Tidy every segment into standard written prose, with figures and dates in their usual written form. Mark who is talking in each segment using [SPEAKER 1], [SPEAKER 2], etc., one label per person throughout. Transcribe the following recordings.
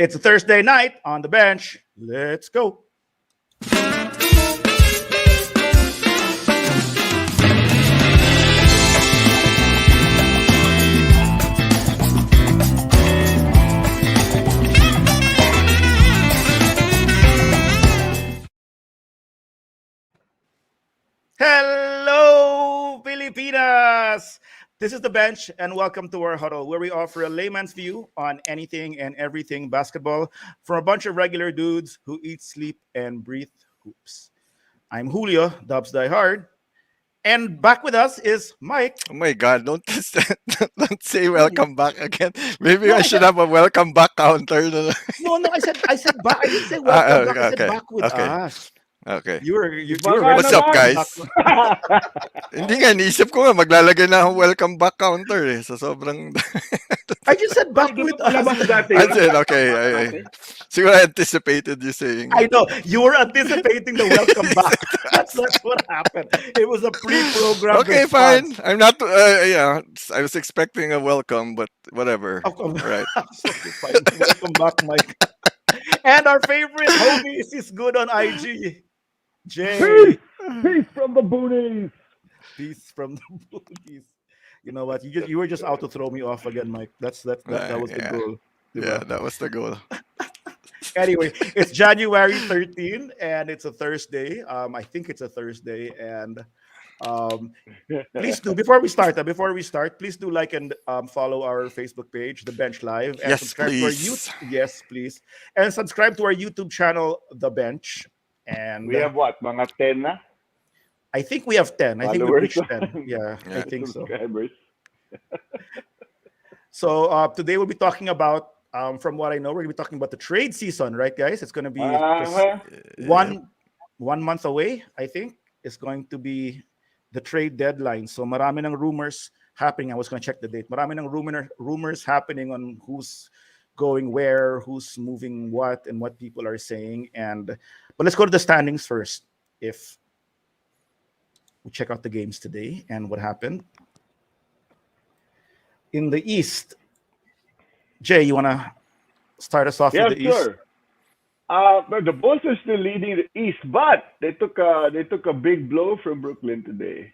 [SPEAKER 1] It's a Thursday night on the bench. Let's go. Hello, Filipinas! This is the bench, and welcome to our huddle, where we offer a layman's view on anything and everything basketball from a bunch of regular dudes who eat, sleep, and breathe hoops. I'm Julio, Dubs Die Hard, and back with us is Mike.
[SPEAKER 2] Oh my God! Don't say welcome back again. Maybe
[SPEAKER 1] No,
[SPEAKER 2] I
[SPEAKER 1] I
[SPEAKER 2] should
[SPEAKER 1] said
[SPEAKER 2] have a welcome back counter.
[SPEAKER 1] no. I said back. I didn't say welcome back. I said
[SPEAKER 2] Okay,
[SPEAKER 1] back with
[SPEAKER 2] okay,
[SPEAKER 1] us.
[SPEAKER 2] okay.
[SPEAKER 1] You were ready
[SPEAKER 2] What's
[SPEAKER 1] to
[SPEAKER 2] up,
[SPEAKER 1] welcome back.
[SPEAKER 2] guys? Hindi nga, iniisip ko nga, maglalagay na akong welcome back counter eh. Sa sobrang...
[SPEAKER 1] I just said back
[SPEAKER 3] Di ba
[SPEAKER 1] with
[SPEAKER 3] palabas
[SPEAKER 1] us.
[SPEAKER 3] dati
[SPEAKER 2] I
[SPEAKER 3] yun?
[SPEAKER 2] said, okay. Siguro I anticipated you saying
[SPEAKER 1] I
[SPEAKER 2] it.
[SPEAKER 1] know you were anticipating the welcome back. That's what happened. It was a pre-programmed
[SPEAKER 2] Okay,
[SPEAKER 1] response.
[SPEAKER 2] fine. I'm not... yeah, I was expecting a welcome, but whatever.
[SPEAKER 1] Oh,
[SPEAKER 2] Right.
[SPEAKER 1] okay, fine. Welcome back, Mike. And our favorite homie is good on IG. Jay,
[SPEAKER 3] Peace! Peace from the boonies!
[SPEAKER 1] peace from the booties. You know what? You were just out to throw me off again, Mike. That was the
[SPEAKER 2] Yeah,
[SPEAKER 1] goal.
[SPEAKER 2] yeah,
[SPEAKER 1] Diba?
[SPEAKER 2] that was the goal.
[SPEAKER 1] Anyway, it's January 13th and it's a Thursday. I think it's a Thursday. And um, please do before we start, please do like and follow our Facebook page, The Bench Live, and
[SPEAKER 2] Yes,
[SPEAKER 1] subscribe to our
[SPEAKER 2] please.
[SPEAKER 1] yes, please, and subscribe to our YouTube channel, The Bench. And
[SPEAKER 3] We have what? Mga 10 na?
[SPEAKER 1] I think we have 10. I think we've
[SPEAKER 3] Followers?
[SPEAKER 1] reached 10. Yeah, I
[SPEAKER 2] Yeah.
[SPEAKER 1] think so.
[SPEAKER 3] Subscribers.
[SPEAKER 1] So today we'll be talking about, from what I know, we're going to be talking about the trade season, right, guys? It's going to be just
[SPEAKER 3] Uh-huh.
[SPEAKER 1] one month away. I think it's going to be the trade deadline. So marami ng rumors happening. I was going to check the date. Marami ng rumors happening on who's going where, who's moving what, and what people are saying. But let's go to the standings first. If we check out the games today and what happened in the East. Jay, you want to start us off
[SPEAKER 3] Yeah,
[SPEAKER 1] with the East?
[SPEAKER 3] sure. But the Bulls are still leading the East, but they took a big blow from Brooklyn today.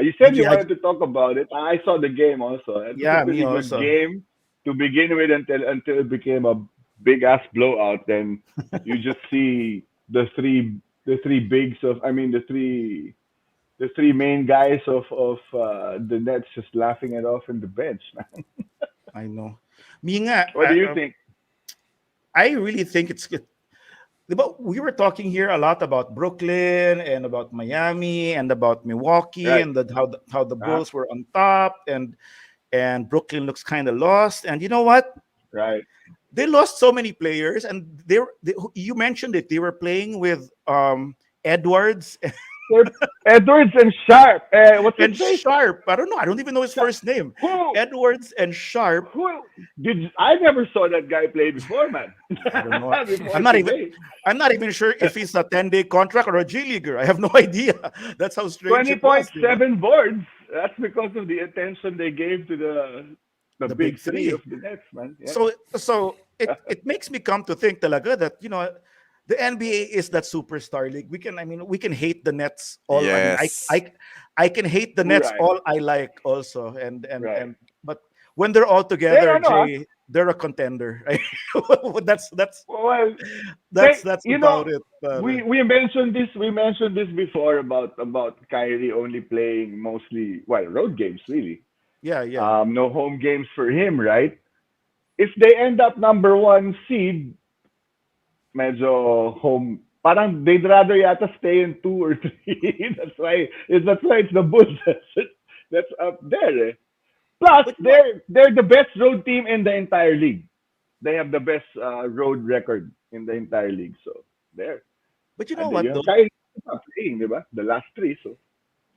[SPEAKER 3] You said you
[SPEAKER 1] Yeah,
[SPEAKER 3] wanted to talk about it. I saw the game also. It was
[SPEAKER 1] yeah,
[SPEAKER 3] a
[SPEAKER 1] me
[SPEAKER 3] pretty good
[SPEAKER 1] also.
[SPEAKER 3] game to begin with until it became a big ass blowout. Then you just see the three bigs of the three main guys of the Nets just laughing it off in the bench. Man.
[SPEAKER 1] I know. Me nga,
[SPEAKER 3] What do you think?
[SPEAKER 1] I really think it's good. But we were talking here a lot about Brooklyn and about Miami and about Milwaukee
[SPEAKER 3] Right.
[SPEAKER 1] and how the
[SPEAKER 3] Uh-huh.
[SPEAKER 1] Bulls were on top and Brooklyn looks kind of lost. And you know what?
[SPEAKER 3] Right.
[SPEAKER 1] They lost so many players, and you mentioned it. They were playing with Edwards
[SPEAKER 3] They're Edwards and Sharp. What's
[SPEAKER 1] and
[SPEAKER 3] his name?
[SPEAKER 1] Sharp. I don't know. I don't even know his first name.
[SPEAKER 3] Who?
[SPEAKER 1] Edwards and Sharp.
[SPEAKER 3] Who? I never saw that guy play before, man.
[SPEAKER 1] I don't know.
[SPEAKER 3] Before
[SPEAKER 1] I'm not
[SPEAKER 3] today.
[SPEAKER 1] I'm not even sure if he's a 10-day contract or a G leaguer. I have no idea. That's how strange it was. You know?
[SPEAKER 3] 20.7 boards. That's because of the attention they gave to the
[SPEAKER 1] The
[SPEAKER 3] big
[SPEAKER 1] big
[SPEAKER 3] three
[SPEAKER 1] three.
[SPEAKER 3] of the Nets, man. Yeah.
[SPEAKER 1] So it makes me come to think talaga that the NBA is that superstar league. We can hate the Nets all.
[SPEAKER 2] Yes.
[SPEAKER 1] I can hate the Nets
[SPEAKER 3] Right.
[SPEAKER 1] all I like also, and
[SPEAKER 3] Right.
[SPEAKER 1] but when they're all together,
[SPEAKER 3] I know.
[SPEAKER 1] Jay, they're a contender. Right? that's
[SPEAKER 3] Well,
[SPEAKER 1] that's
[SPEAKER 3] you
[SPEAKER 1] about
[SPEAKER 3] know,
[SPEAKER 1] it. But,
[SPEAKER 3] we mentioned this. We mentioned this before about Kyrie only playing mostly road games, really.
[SPEAKER 1] yeah.
[SPEAKER 3] No home games for him, right? If they end up number one seed, medyo home. Parang they'd rather yata stay in two or three. That's why it's the Bulls that's up there. Eh. Plus,
[SPEAKER 1] But
[SPEAKER 3] they're the best road team in the entire league. They have the best road record in the entire league. So there.
[SPEAKER 1] but you know
[SPEAKER 3] And
[SPEAKER 1] what
[SPEAKER 3] you have
[SPEAKER 1] though?
[SPEAKER 3] Kyrie not playing, di ba? The last three. So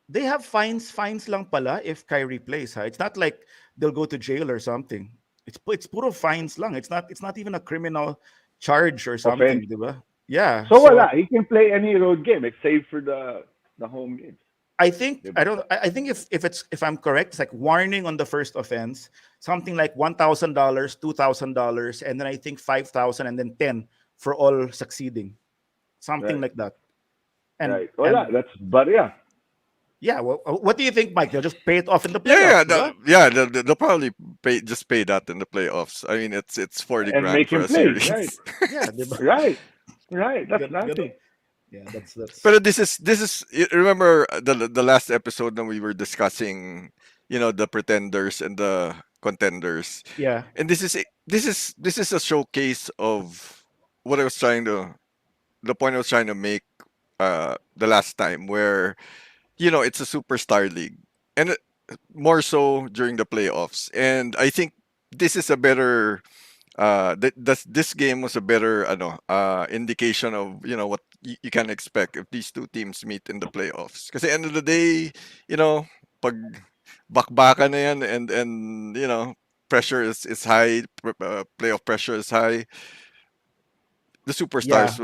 [SPEAKER 1] They have fines lang pala if Kyrie plays. Ha? It's not like they'll go to jail or something. It's puro fines lang. It's not even a criminal charge or
[SPEAKER 3] offense.
[SPEAKER 1] something, di ba? Yeah.
[SPEAKER 3] So
[SPEAKER 1] So
[SPEAKER 3] wala. He can play any road game except for the home games.
[SPEAKER 1] I think I
[SPEAKER 3] Diba?
[SPEAKER 1] don't. I think if I'm correct, it's like warning on the first offense, something like $1,000, $2,000, and then I think 5,000, and then 10 for all succeeding, something
[SPEAKER 3] Right.
[SPEAKER 1] like that. And
[SPEAKER 3] Right. Wala.
[SPEAKER 1] and
[SPEAKER 3] That's but yeah.
[SPEAKER 1] yeah, well, what do you think, Mike? They'll just pay it off in the
[SPEAKER 2] Yeah,
[SPEAKER 1] playoffs, diba?
[SPEAKER 2] they'll probably pay that in the playoffs. I mean, it's 40
[SPEAKER 3] And
[SPEAKER 2] grand
[SPEAKER 3] make
[SPEAKER 2] for
[SPEAKER 3] him
[SPEAKER 2] a
[SPEAKER 3] play. Right.
[SPEAKER 2] series.
[SPEAKER 1] Yeah, diba?
[SPEAKER 3] Right. Right. That's
[SPEAKER 1] Ganun.
[SPEAKER 3] nothing.
[SPEAKER 1] Yeah, that's
[SPEAKER 2] But this is remember the last episode when we were discussing, the pretenders and the contenders.
[SPEAKER 1] yeah.
[SPEAKER 2] And this is a showcase of what I was trying to the point I was trying to make the last time, where it's a superstar league, and more so during the playoffs. And I think this is a better this game was a better indication of what you can expect if these two teams meet in the playoffs. Because at the end of the day, pag bakbakan na yan, and pressure is high, playoff pressure is high. The
[SPEAKER 1] Yeah.
[SPEAKER 2] superstars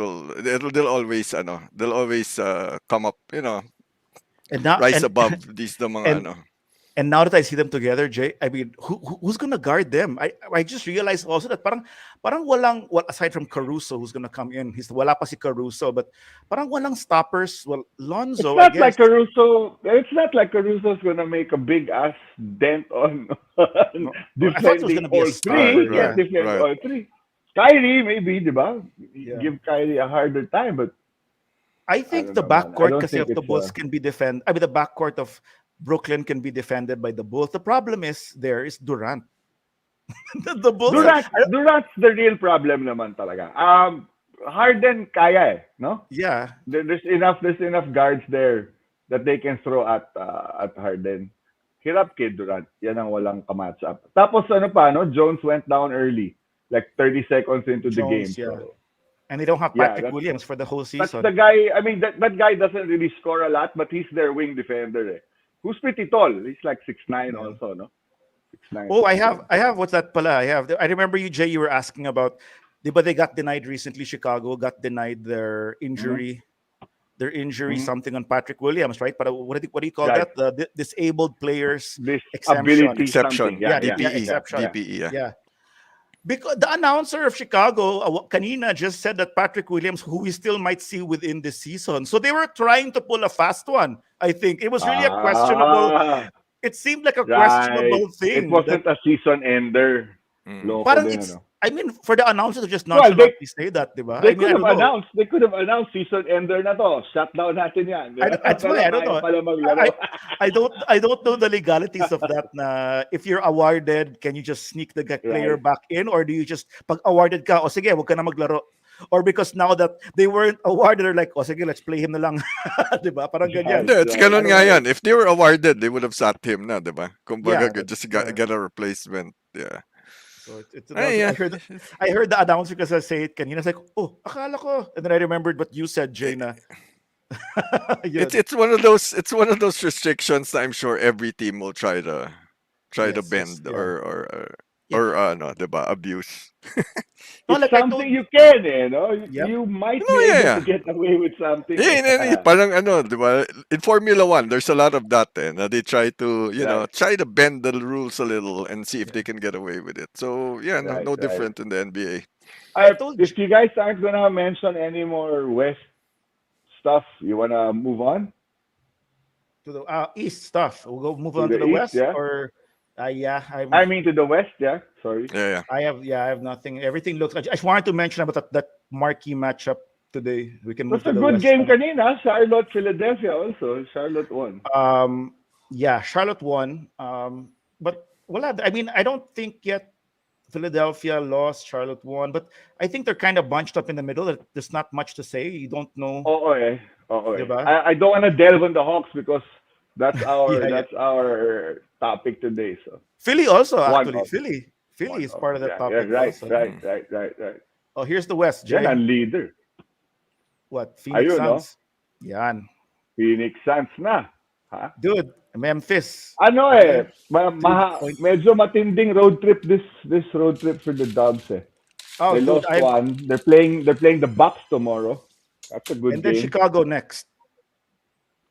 [SPEAKER 2] they'll always come up,
[SPEAKER 1] And now
[SPEAKER 2] rise above these the mga
[SPEAKER 1] and and now that I see them together, Jay, I mean, who's gonna guard them? I just realized also that parang walang, well, aside from Caruso who's gonna come in, he's wala pa si Caruso, but parang walang stoppers. Well,
[SPEAKER 3] It's
[SPEAKER 1] Lonzo, I
[SPEAKER 3] not like
[SPEAKER 1] guess.
[SPEAKER 3] Caruso. It's not like Caruso's gonna make a big ass dent on, on
[SPEAKER 1] No, well, I thought it was
[SPEAKER 3] defending
[SPEAKER 1] gonna be a
[SPEAKER 3] all
[SPEAKER 1] star.
[SPEAKER 3] three. He
[SPEAKER 1] Yeah,
[SPEAKER 3] can't defend
[SPEAKER 2] right.
[SPEAKER 3] all three. Kyrie maybe, diba?
[SPEAKER 1] yeah.
[SPEAKER 3] Give Kyrie a harder time, but
[SPEAKER 1] I
[SPEAKER 3] I
[SPEAKER 1] think
[SPEAKER 3] don't
[SPEAKER 1] the
[SPEAKER 3] know, man. I
[SPEAKER 1] backcourt
[SPEAKER 3] don't
[SPEAKER 1] kasi
[SPEAKER 3] think
[SPEAKER 1] of the
[SPEAKER 3] it's
[SPEAKER 1] Bulls can be defended. I mean, the backcourt of Brooklyn can be defended by the Bulls. The problem is Durant. The Bulls.
[SPEAKER 2] Right.
[SPEAKER 3] Durant's the real problem naman talaga. Harden kaya no?
[SPEAKER 1] Yeah,
[SPEAKER 3] There's enough guards there that they can throw at Harden. Hirap kid Durant. Yan ang walang kamatch up. Tapos ano pa no? Jones went down early, like 30 seconds into the game.
[SPEAKER 1] Jones. Yeah,
[SPEAKER 3] So
[SPEAKER 1] and they don't have
[SPEAKER 3] yeah,
[SPEAKER 1] Patrick Williams for the whole
[SPEAKER 3] that's
[SPEAKER 1] season.
[SPEAKER 3] the guy. I mean that guy doesn't really score a lot, but he's their wing defender. Eh. Who's pretty tall. He's like 6'9"
[SPEAKER 1] Yeah.
[SPEAKER 3] also, no? 6'9",
[SPEAKER 1] Oh,
[SPEAKER 3] 6'7".
[SPEAKER 1] I have what's that pala? I remember you, Jay. You were asking about, but they got denied recently. Chicago got denied
[SPEAKER 3] Mm-hmm.
[SPEAKER 1] their injury,
[SPEAKER 3] Mm-hmm.
[SPEAKER 1] something on Patrick Williams, right? But what do you call
[SPEAKER 3] Right.
[SPEAKER 1] that? The disabled players
[SPEAKER 3] This
[SPEAKER 1] exemption.
[SPEAKER 3] ability something.
[SPEAKER 2] Exception,
[SPEAKER 3] Yeah,
[SPEAKER 1] Yeah,
[SPEAKER 3] yeah,
[SPEAKER 1] yeah,
[SPEAKER 2] DPE,
[SPEAKER 3] yeah,
[SPEAKER 1] exception.
[SPEAKER 3] yeah.
[SPEAKER 2] DPE, yeah.
[SPEAKER 1] Yeah, because the announcer of Chicago, kanina, just said that Patrick Williams, who we still might see within this season, so they were trying to pull a fast one. I think it was really a questionable.
[SPEAKER 3] Ah,
[SPEAKER 1] It seemed like a
[SPEAKER 3] right.
[SPEAKER 1] questionable
[SPEAKER 3] It
[SPEAKER 1] thing that
[SPEAKER 3] wasn't a season ender.
[SPEAKER 2] Mm.
[SPEAKER 3] Loko
[SPEAKER 1] parang
[SPEAKER 3] din,
[SPEAKER 1] it's.
[SPEAKER 3] ano?
[SPEAKER 1] I mean, for the announcer to just
[SPEAKER 3] Well,
[SPEAKER 1] nonchalantly say that, diba?
[SPEAKER 3] they
[SPEAKER 1] I mean,
[SPEAKER 3] could
[SPEAKER 1] I
[SPEAKER 3] have
[SPEAKER 1] don't know.
[SPEAKER 3] announced. They could have announced season ender na to. Shut down natin yan. Di ba?
[SPEAKER 1] That's why
[SPEAKER 3] Pero
[SPEAKER 1] I don't
[SPEAKER 3] kaya
[SPEAKER 1] know.
[SPEAKER 3] pala
[SPEAKER 1] I,
[SPEAKER 3] maglaro.
[SPEAKER 1] I don't know the legalities of that. Na if you're awarded, can you just sneak the player
[SPEAKER 3] Right.
[SPEAKER 1] back in, or do you just pag awarded ka, o sige, wag ka na maglaro? Or because now that they weren't awarded, they're like, o sige, let's play him na lang, diba? Parang ganyan.
[SPEAKER 3] Right,
[SPEAKER 2] Hindi, it's
[SPEAKER 3] right. I
[SPEAKER 2] ganun
[SPEAKER 3] don't
[SPEAKER 2] nga
[SPEAKER 3] know.
[SPEAKER 2] yan. If they were awarded, they would have sat him na, diba? Kumbaga,
[SPEAKER 1] Yeah,
[SPEAKER 2] just
[SPEAKER 1] yeah.
[SPEAKER 2] get a replacement. Yeah.
[SPEAKER 1] So it's
[SPEAKER 2] Ay, yeah.
[SPEAKER 1] I heard the announcer because I say it kanina. It's like, oh, akala ko, and then I remembered what you said, Jay. Na,
[SPEAKER 2] It's
[SPEAKER 1] yun.
[SPEAKER 2] it's one of those restrictions that I'm sure every team will try to
[SPEAKER 1] Yes, yes,
[SPEAKER 2] bend,
[SPEAKER 1] yeah. Yeah.
[SPEAKER 2] or diba, abuse.
[SPEAKER 1] No,
[SPEAKER 3] It's
[SPEAKER 1] like I told
[SPEAKER 3] something you can, no?
[SPEAKER 1] yep.
[SPEAKER 3] You might
[SPEAKER 2] No,
[SPEAKER 3] be able
[SPEAKER 2] yeah.
[SPEAKER 3] to get away with something.
[SPEAKER 2] Yeah, parang diba? In Formula One, there's a lot of that, na they try to,
[SPEAKER 3] Right,
[SPEAKER 2] try to bend the rules a little and see if
[SPEAKER 1] Yeah.
[SPEAKER 2] they can get away with it. So yeah,
[SPEAKER 3] right,
[SPEAKER 2] no
[SPEAKER 3] right.
[SPEAKER 2] different in the NBA.
[SPEAKER 1] I told
[SPEAKER 3] If you guys aren't gonna mention any more West stuff, you wanna move on
[SPEAKER 1] to the east stuff. We'll go move
[SPEAKER 3] to
[SPEAKER 1] on to
[SPEAKER 3] the
[SPEAKER 1] the
[SPEAKER 3] East?
[SPEAKER 1] west,
[SPEAKER 3] Yeah,
[SPEAKER 1] or yeah,
[SPEAKER 3] I mean to the West. Yeah, sorry.
[SPEAKER 2] Yeah,
[SPEAKER 1] I have nothing. Everything looks. I just wanted to mention about that marquee matchup today. We can move
[SPEAKER 3] That's
[SPEAKER 1] to
[SPEAKER 3] a
[SPEAKER 1] the
[SPEAKER 3] good
[SPEAKER 1] west.
[SPEAKER 3] game kanina. Charlotte, Philadelphia also. Charlotte won.
[SPEAKER 1] Yeah, Charlotte won. But well, I mean, I don't think yet Philadelphia lost, Charlotte won, but I think they're kind of bunched up in the middle. There's not much to say. You don't know,
[SPEAKER 3] Oo eh. Oo eh.
[SPEAKER 1] diba?
[SPEAKER 3] I don't wanna delve on the Hawks because that's our
[SPEAKER 1] Yeah, yeah.
[SPEAKER 3] that's our topic today. So
[SPEAKER 1] Philly also
[SPEAKER 3] one
[SPEAKER 1] actually.
[SPEAKER 3] of
[SPEAKER 1] Philly
[SPEAKER 3] one
[SPEAKER 1] is
[SPEAKER 3] of
[SPEAKER 1] part of the
[SPEAKER 3] yeah, yeah,
[SPEAKER 1] topic
[SPEAKER 3] right,
[SPEAKER 1] also.
[SPEAKER 3] right, right, right, right.
[SPEAKER 1] Oh, here's the West,
[SPEAKER 3] Yan
[SPEAKER 1] Jay.
[SPEAKER 3] ang leader.
[SPEAKER 1] What? Phoenix
[SPEAKER 3] Ayun, no?
[SPEAKER 1] Suns. Yan.
[SPEAKER 3] Phoenix Suns na. Ha?
[SPEAKER 1] Dude, Memphis.
[SPEAKER 3] Ano eh,
[SPEAKER 1] Point.
[SPEAKER 3] medyo matinding road trip this road trip for the Dubs eh.
[SPEAKER 1] Oh,
[SPEAKER 3] They
[SPEAKER 1] dude,
[SPEAKER 3] lost one. They're playing the Bucks tomorrow. That's a good
[SPEAKER 1] and then
[SPEAKER 3] game.
[SPEAKER 1] Chicago next.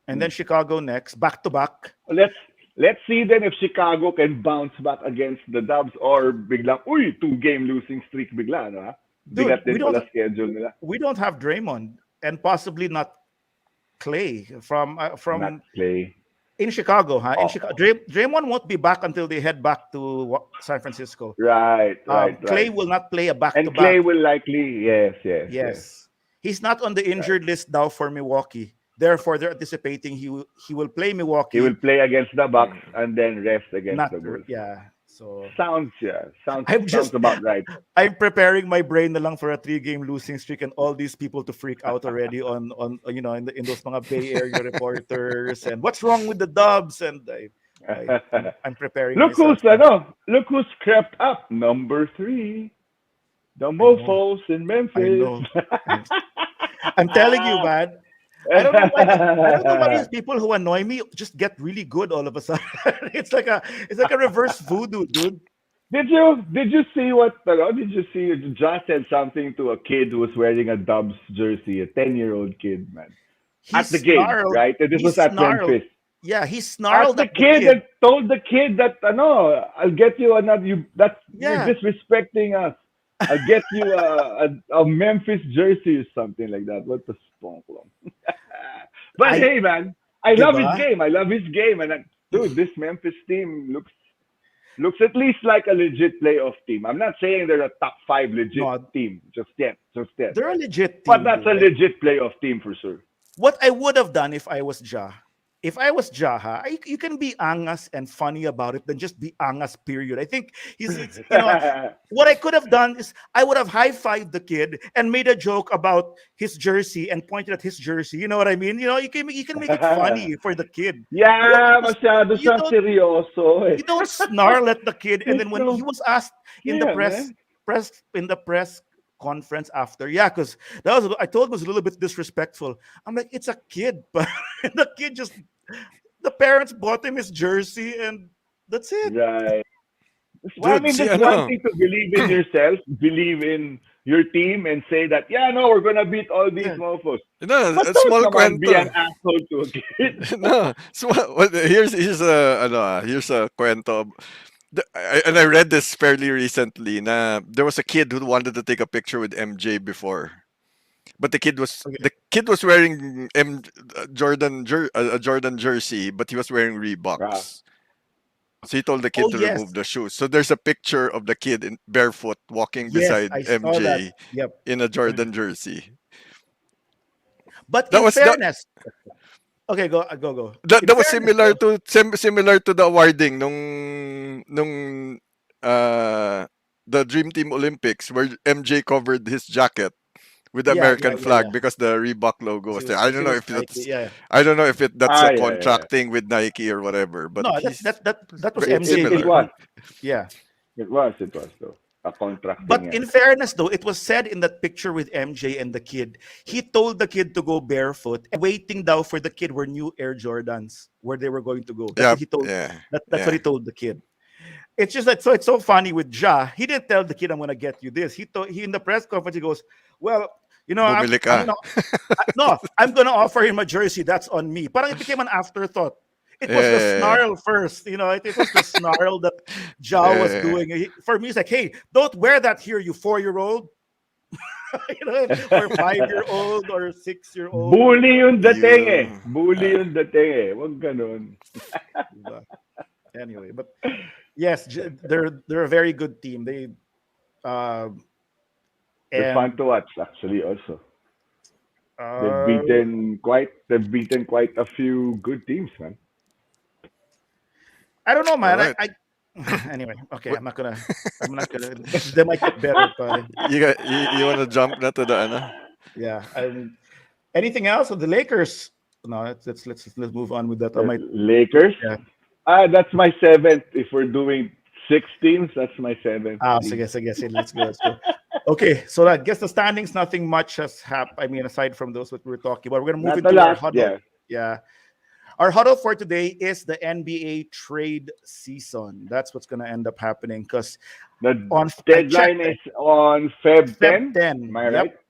[SPEAKER 1] and then Chicago next, back to back.
[SPEAKER 3] Let's let's see then if Chicago can bounce back against the Dubs or biglang, uy, two-game losing streak bigla, no, ha?
[SPEAKER 1] Dude,
[SPEAKER 3] Bigat din pala schedule nila.
[SPEAKER 1] we don't have Draymond and possibly not Clay
[SPEAKER 3] Not
[SPEAKER 1] from
[SPEAKER 3] Clay.
[SPEAKER 1] in Chicago, huh? In
[SPEAKER 3] Oh,
[SPEAKER 1] Chicago, Draymond won't be back until they head back to San Francisco.
[SPEAKER 3] right, right,
[SPEAKER 1] Clay
[SPEAKER 3] right.
[SPEAKER 1] will not play a back to
[SPEAKER 3] And Clay
[SPEAKER 1] back.
[SPEAKER 3] will likely, yes, yes, yes.
[SPEAKER 1] Yes, he's not on the
[SPEAKER 3] Right.
[SPEAKER 1] injured list now for Milwaukee. Therefore, they're anticipating he will play
[SPEAKER 3] He will
[SPEAKER 1] Milwaukee.
[SPEAKER 3] play against the Bucks
[SPEAKER 2] Mm.
[SPEAKER 3] and then rest against
[SPEAKER 1] Not
[SPEAKER 3] the Bulls.
[SPEAKER 1] yeah. So
[SPEAKER 3] Sounds, yeah,
[SPEAKER 1] I'm
[SPEAKER 3] sounds
[SPEAKER 1] just
[SPEAKER 3] about right.
[SPEAKER 1] I'm preparing my brain na lang for a 3 game losing streak and all these people to freak out already on in those mga Bay Area reporters and what's wrong with the Dubs and I'm preparing myself.
[SPEAKER 3] Look who's crept up. Number 3, the
[SPEAKER 1] I know,
[SPEAKER 3] Mofos in
[SPEAKER 1] I
[SPEAKER 3] Memphis.
[SPEAKER 1] know. I'm, I'm telling you, man. I don't know why these people who annoy me just get really good all of a sudden. It's like a reverse voodoo, dude.
[SPEAKER 3] Did you see what? Did you see? Josh said something to a kid who was wearing a Dubs jersey, a 10-year-old kid, man,
[SPEAKER 1] He
[SPEAKER 3] at the game,
[SPEAKER 1] snarled.
[SPEAKER 3] right? And this
[SPEAKER 1] He
[SPEAKER 3] was at
[SPEAKER 1] snarled.
[SPEAKER 3] Memphis.
[SPEAKER 1] Yeah, he
[SPEAKER 3] At
[SPEAKER 1] snarled
[SPEAKER 3] the
[SPEAKER 1] at the
[SPEAKER 3] kid
[SPEAKER 1] kid.
[SPEAKER 3] and told the kid that I'll get you another you that you're
[SPEAKER 1] Yeah,
[SPEAKER 3] disrespecting us. I'll get you a Memphis jersey or something like that. What the spunk long. But
[SPEAKER 1] I,
[SPEAKER 3] hey, man, I love his
[SPEAKER 1] diba?
[SPEAKER 3] game. I love his game, and dude, this Memphis team looks at least like a legit playoff team. I'm not saying they're a top 5 legit
[SPEAKER 1] No,
[SPEAKER 3] team just yet,
[SPEAKER 1] they're a legit
[SPEAKER 3] but
[SPEAKER 1] team,
[SPEAKER 3] that's
[SPEAKER 1] dude.
[SPEAKER 3] a legit playoff team for sure.
[SPEAKER 1] What I would have done if I was Ja. If I was Jaha, you can be angas and funny about it, then just be angas. Period. I think it's what I could have done is I would have high fived the kid and made a joke about his jersey and pointed at his jersey. You know what I mean? You can make it funny for the kid.
[SPEAKER 3] Yeah,
[SPEAKER 1] Just-
[SPEAKER 3] masyado
[SPEAKER 1] You
[SPEAKER 3] siyang
[SPEAKER 1] don't
[SPEAKER 3] seryoso eh.
[SPEAKER 1] you don't snarl at the kid and
[SPEAKER 3] He's
[SPEAKER 1] then when he
[SPEAKER 3] so,
[SPEAKER 1] was asked in the
[SPEAKER 3] yeah, man.
[SPEAKER 1] press conference after, yeah, because I told him it was a little bit disrespectful. I'm like, it's a kid, but the kid just the parents bought him his jersey and that's it.
[SPEAKER 3] Right. Well, I
[SPEAKER 2] Dude,
[SPEAKER 3] mean,
[SPEAKER 2] see,
[SPEAKER 3] that's one thing to believe in yourself, believe in your team, and say that, yeah, no, we're gonna beat all these
[SPEAKER 1] Yeah.
[SPEAKER 3] mofos.
[SPEAKER 2] no,
[SPEAKER 3] But
[SPEAKER 2] a
[SPEAKER 3] don't
[SPEAKER 2] small
[SPEAKER 3] come and be an
[SPEAKER 2] kwento.
[SPEAKER 3] asshole to a kid.
[SPEAKER 2] No, small, well, here's a kwento. And I read this fairly recently. Na there was a kid who wanted to take a picture with MJ before, but
[SPEAKER 1] Okay.
[SPEAKER 2] the kid was wearing a Jordan jersey, but he was wearing
[SPEAKER 3] Ah,
[SPEAKER 2] Reeboks. So he told the
[SPEAKER 1] Oh
[SPEAKER 2] kid to remove
[SPEAKER 1] yes.
[SPEAKER 2] the shoes. So there's a picture of the kid in barefoot walking
[SPEAKER 1] Yes,
[SPEAKER 2] beside
[SPEAKER 1] I saw that.
[SPEAKER 2] MJ
[SPEAKER 1] Yep.
[SPEAKER 2] in a Jordan jersey.
[SPEAKER 1] But
[SPEAKER 2] That
[SPEAKER 1] in
[SPEAKER 2] was the
[SPEAKER 1] fairness, okay, go.
[SPEAKER 2] that,
[SPEAKER 1] In
[SPEAKER 2] that was
[SPEAKER 1] fairness though,
[SPEAKER 2] similar to the awarding nung uh the Dream Team Olympics where MJ covered his jacket with the American
[SPEAKER 1] yeah.
[SPEAKER 2] flag because the Reebok logo was there. I
[SPEAKER 1] Because
[SPEAKER 2] don't
[SPEAKER 1] he
[SPEAKER 2] know
[SPEAKER 1] was
[SPEAKER 2] if
[SPEAKER 1] Nike.
[SPEAKER 2] that's
[SPEAKER 1] Yeah.
[SPEAKER 2] I don't know if that's a
[SPEAKER 3] yeah, yeah, yeah.
[SPEAKER 2] contract thing with Nike or whatever, but
[SPEAKER 1] No,
[SPEAKER 2] he's
[SPEAKER 1] that was
[SPEAKER 2] very
[SPEAKER 1] MJ.
[SPEAKER 3] It
[SPEAKER 2] similar.
[SPEAKER 3] was.
[SPEAKER 1] Yeah.
[SPEAKER 3] It was though. A contracting,
[SPEAKER 1] But
[SPEAKER 3] yeah.
[SPEAKER 1] in fairness, though, it was said in that picture with MJ and the kid, he told the kid to go barefoot, and waiting down for the kid were new Air Jordans where they were going to go. That's
[SPEAKER 2] Yeah,
[SPEAKER 1] what he told.
[SPEAKER 2] yeah,
[SPEAKER 1] That's what
[SPEAKER 2] yeah.
[SPEAKER 1] he told the kid. It's just that so it's so funny with Ja. He didn't tell the kid, "I'm gonna get you this." He in the press conference he goes, "Well,
[SPEAKER 2] Bumili
[SPEAKER 1] I'm
[SPEAKER 2] ka.
[SPEAKER 1] gonna no, I'm gonna offer him a jersey. That's on me." But it became an afterthought. It was the
[SPEAKER 2] Yeah,
[SPEAKER 1] snarl first, it was the snarl that Ja was
[SPEAKER 2] yeah.
[SPEAKER 1] doing. For me, it's like, hey, don't wear that here, you 4-year-old, or 5-year-old, or 6-year-old.
[SPEAKER 3] Bully yung dating eh.
[SPEAKER 2] You
[SPEAKER 3] Bully
[SPEAKER 2] uh,
[SPEAKER 3] yung dating eh. Wag ganun.
[SPEAKER 1] Diba? Anyway, but yes, they're a very good team. They uh,
[SPEAKER 3] They're fun
[SPEAKER 1] and
[SPEAKER 3] to watch actually also.
[SPEAKER 1] uh,
[SPEAKER 3] They've beaten quite a few good teams, man.
[SPEAKER 1] I don't know,
[SPEAKER 2] all
[SPEAKER 1] man.
[SPEAKER 2] right.
[SPEAKER 1] I anyway, okay.
[SPEAKER 2] What
[SPEAKER 1] I'm not gonna. They might get better, but
[SPEAKER 2] you want to jump na to the ano?
[SPEAKER 1] yeah. Anything else with the Lakers? No, let's move on with that. I might.
[SPEAKER 3] Lakers.
[SPEAKER 1] Yeah.
[SPEAKER 3] That's my seventh. If we're doing 6 teams, that's my seventh
[SPEAKER 1] So
[SPEAKER 3] team.
[SPEAKER 1] yes. Let's go. Let's go. Okay, so I guess the standings, nothing much has happened. I mean, aside from those what we're talking about, we're gonna move
[SPEAKER 3] Not the
[SPEAKER 1] into our
[SPEAKER 3] last,
[SPEAKER 1] huddle.
[SPEAKER 3] yeah.
[SPEAKER 1] Yeah, our huddle for today is the NBA trade season. That's what's gonna end up happening because
[SPEAKER 3] The
[SPEAKER 1] I checked
[SPEAKER 3] deadline is on Feb
[SPEAKER 1] Feb
[SPEAKER 3] 10.
[SPEAKER 1] 10.
[SPEAKER 3] Am I right?
[SPEAKER 1] Yep,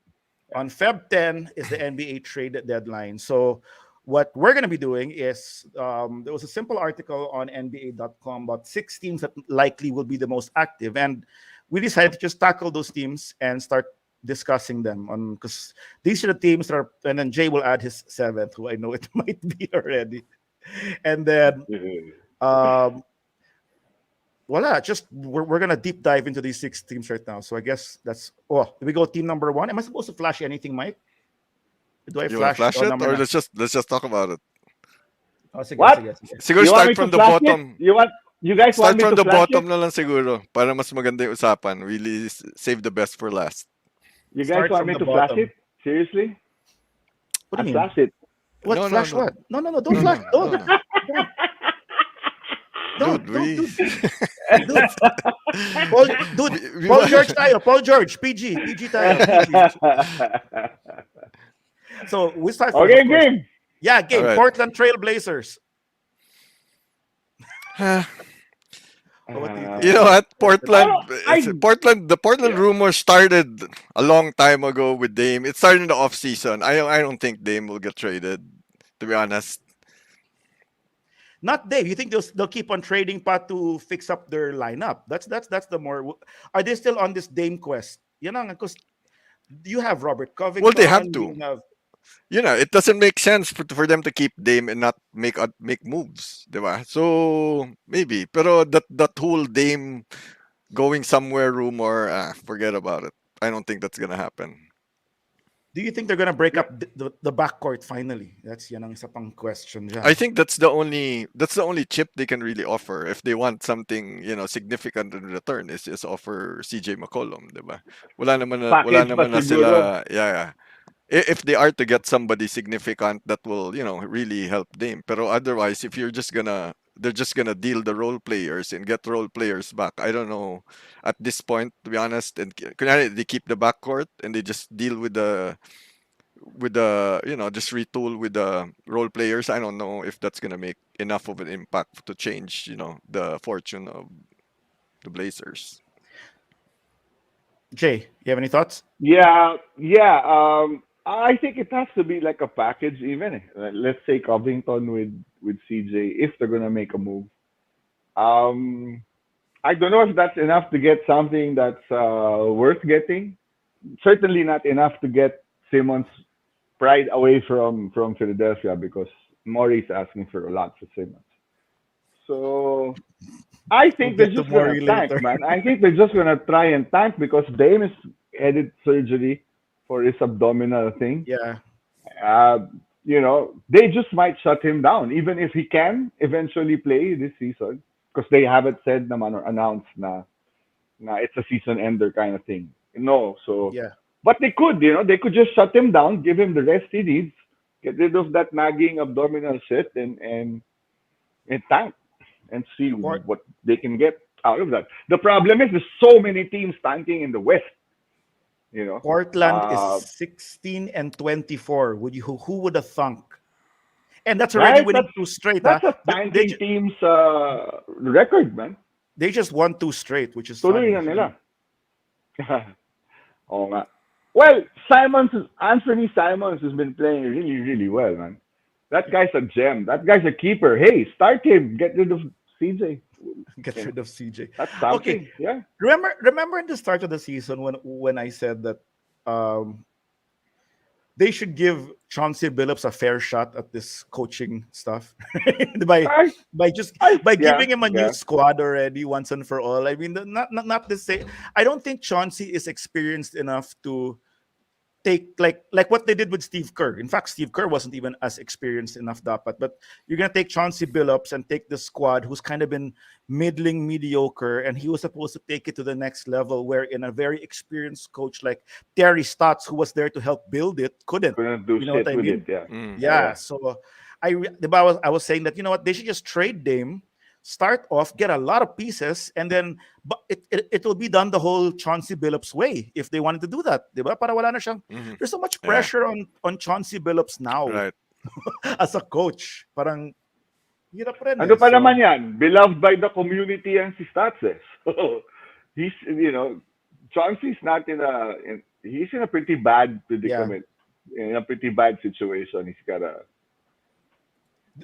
[SPEAKER 1] on Feb 10 is the NBA trade deadline. So what we're going to be doing is there was a simple article on NBA.com about 6 teams that likely will be the most active, and we decided to just tackle those teams and start discussing them on because these are the teams that are, and then Jay will add his seventh, who I know it might be already, and then um, voila, just we're gonna deep dive into these 6 teams right now. So I guess that's we go team number one. Am I supposed to flash anything, Mike? Do I
[SPEAKER 2] You want to
[SPEAKER 1] flash
[SPEAKER 2] flash it,
[SPEAKER 1] number
[SPEAKER 2] or
[SPEAKER 1] nine?
[SPEAKER 2] let's just talk about it?
[SPEAKER 1] Oh, sige,
[SPEAKER 3] What?
[SPEAKER 1] sige, sige.
[SPEAKER 2] Siguro
[SPEAKER 3] You want me
[SPEAKER 2] start
[SPEAKER 3] to
[SPEAKER 2] from the
[SPEAKER 3] flash it?
[SPEAKER 2] bottom.
[SPEAKER 3] You guys want
[SPEAKER 2] Start
[SPEAKER 3] me
[SPEAKER 2] from
[SPEAKER 3] to
[SPEAKER 2] the
[SPEAKER 3] flash it?
[SPEAKER 2] bottom na lang siguro para mas maganda yung usapan. Really save the best for last.
[SPEAKER 3] You guys
[SPEAKER 1] Start
[SPEAKER 3] want
[SPEAKER 1] from
[SPEAKER 3] me
[SPEAKER 1] the
[SPEAKER 3] to flash
[SPEAKER 1] bottom.
[SPEAKER 3] it? Seriously?
[SPEAKER 1] What do
[SPEAKER 3] I
[SPEAKER 1] you mean?
[SPEAKER 3] flash it.
[SPEAKER 1] What
[SPEAKER 2] No, no,
[SPEAKER 1] flash?
[SPEAKER 2] no,
[SPEAKER 1] What? No, no, no! Don't
[SPEAKER 2] no,
[SPEAKER 1] flash!
[SPEAKER 2] no,
[SPEAKER 1] Don't,
[SPEAKER 2] no, no.
[SPEAKER 1] don't,
[SPEAKER 2] Dude,
[SPEAKER 1] don't,
[SPEAKER 2] we
[SPEAKER 1] dude, dude. Paul, dude.
[SPEAKER 2] we
[SPEAKER 1] Paul George tayo. Paul George. PG. PG tayo. PG. So we start first, of
[SPEAKER 3] Okay,
[SPEAKER 1] course.
[SPEAKER 3] game.
[SPEAKER 1] Yeah,
[SPEAKER 2] all
[SPEAKER 1] game.
[SPEAKER 2] right.
[SPEAKER 1] Portland Trailblazers. What do you
[SPEAKER 2] You
[SPEAKER 1] think?
[SPEAKER 2] know
[SPEAKER 3] Uh,
[SPEAKER 2] what? Portland,
[SPEAKER 3] I
[SPEAKER 2] Portland, the Portland
[SPEAKER 3] yeah.
[SPEAKER 2] rumor started a long time ago with Dame. It started in the off season. I don't think Dame will get traded. To be honest,
[SPEAKER 1] Not Dave. You think they'll keep on trading Pat to fix up their lineup? That's the more. Are they still on this Dame quest? You know, because you have Robert
[SPEAKER 2] well, they have
[SPEAKER 1] Covington.
[SPEAKER 2] to.
[SPEAKER 1] You have
[SPEAKER 2] It doesn't make sense for them to keep Dame and not make moves, diba? So maybe, pero that whole Dame going somewhere rumor, forget about it. I don't think that's gonna happen.
[SPEAKER 1] Do you think they're gonna break
[SPEAKER 3] Yeah.
[SPEAKER 1] up the backcourt finally? That's yan ang isa pang question
[SPEAKER 2] I
[SPEAKER 1] dyan.
[SPEAKER 2] think that's the only chip they can really offer if they want something significant in return is just offer CJ McCollum, diba? Wala
[SPEAKER 3] Package pa
[SPEAKER 2] naman na
[SPEAKER 3] siguro.
[SPEAKER 2] sila, yeah. If they are to get somebody significant that will really help them. Pero otherwise, if they're just gonna deal the role players and get role players back. I don't know at this point, to be honest. And kunyari, they keep the backcourt and they just deal with the just retool with the role players. I don't know if that's gonna make enough of an impact to change the fortune of the Blazers.
[SPEAKER 1] Jay, you have any thoughts?
[SPEAKER 3] Yeah, yeah. I think it has to be like a package, even. Let's say Covington with CJ if they're gonna make a move. Um, I don't know if that's enough to get something that's worth getting. Certainly not enough to get Simmons' pride away from Philadelphia because Maury's asking for a lot for Simmons. So I
[SPEAKER 1] We'll
[SPEAKER 3] think they're
[SPEAKER 1] get to
[SPEAKER 3] just gonna
[SPEAKER 1] Maury
[SPEAKER 3] tank,
[SPEAKER 1] later.
[SPEAKER 3] man. I think they're just gonna try and tank because Dame is headed surgery for his abdominal thing.
[SPEAKER 1] Yeah.
[SPEAKER 3] Uh, they just might shut him down, even if he can eventually play this season, because they haven't said naman or announced na it's a season ender kind of thing. No, so
[SPEAKER 1] Yeah.
[SPEAKER 3] but they could just shut him down, give him the rest he needs, get rid of that nagging abdominal shit, and tank and see
[SPEAKER 1] Port
[SPEAKER 3] what they can get out of that. The problem is there's so many teams tanking in the West. You know,
[SPEAKER 1] Portland is
[SPEAKER 3] uh,
[SPEAKER 1] 16 and 24. Would you who would have thunk? And that's already
[SPEAKER 3] right?
[SPEAKER 1] winning two straight, huh?
[SPEAKER 3] That's a
[SPEAKER 1] They
[SPEAKER 3] tanking team's record, man.
[SPEAKER 1] they just won two straight, which is
[SPEAKER 3] Tuloy
[SPEAKER 1] funny.
[SPEAKER 3] na nila. Oo nga. Well, Anthony Simons has been playing really, really well, man. That guy's a gem. That guy's a keeper. Hey, start him. Get rid of CJ.
[SPEAKER 1] Get
[SPEAKER 3] You know,
[SPEAKER 1] rid of CJ.
[SPEAKER 3] that's
[SPEAKER 1] Okay.
[SPEAKER 3] something. Yeah.
[SPEAKER 1] Remember in the start of the season when I said that um they should give Chauncey Billups a fair shot at this coaching stuff by
[SPEAKER 3] I,
[SPEAKER 1] by just by
[SPEAKER 3] yeah,
[SPEAKER 1] giving him a new
[SPEAKER 3] yeah.
[SPEAKER 1] squad already once and for all. I mean, not the same. I don't think Chauncey is experienced enough to take like what they did with Steve Kerr. In fact, Steve Kerr wasn't even as experienced enough dapat. But you're gonna take Chauncey Billups and take the squad who's kind of been middling mediocre, and he was supposed to take it to the next level. Where in a very experienced coach like Terry Stotts, who was there to help build it, couldn't.
[SPEAKER 3] Couldn't do
[SPEAKER 1] You know what
[SPEAKER 3] shit
[SPEAKER 1] I
[SPEAKER 3] with
[SPEAKER 1] mean?
[SPEAKER 3] it. Yeah.
[SPEAKER 2] Mm.
[SPEAKER 3] Yeah,
[SPEAKER 1] Yeah.
[SPEAKER 3] yeah.
[SPEAKER 1] So I was saying that they should just trade Dame, start off, get a lot of pieces, and then but it will be done the whole Chauncey Billups way if they wanted to do that. Diba? Para wala na siyang,
[SPEAKER 2] Hmm.
[SPEAKER 1] there's so much
[SPEAKER 2] Yeah.
[SPEAKER 1] pressure on Chauncey Billups now
[SPEAKER 2] Right.
[SPEAKER 1] as a coach. Parang hirap rin
[SPEAKER 3] Ano
[SPEAKER 1] eh.
[SPEAKER 3] pa
[SPEAKER 1] So
[SPEAKER 3] naman yan? Beloved by the community and si Stats eh. So, Chauncey's not he's in a pretty bad
[SPEAKER 1] yeah.
[SPEAKER 3] predicament, in a pretty bad situation. He's got a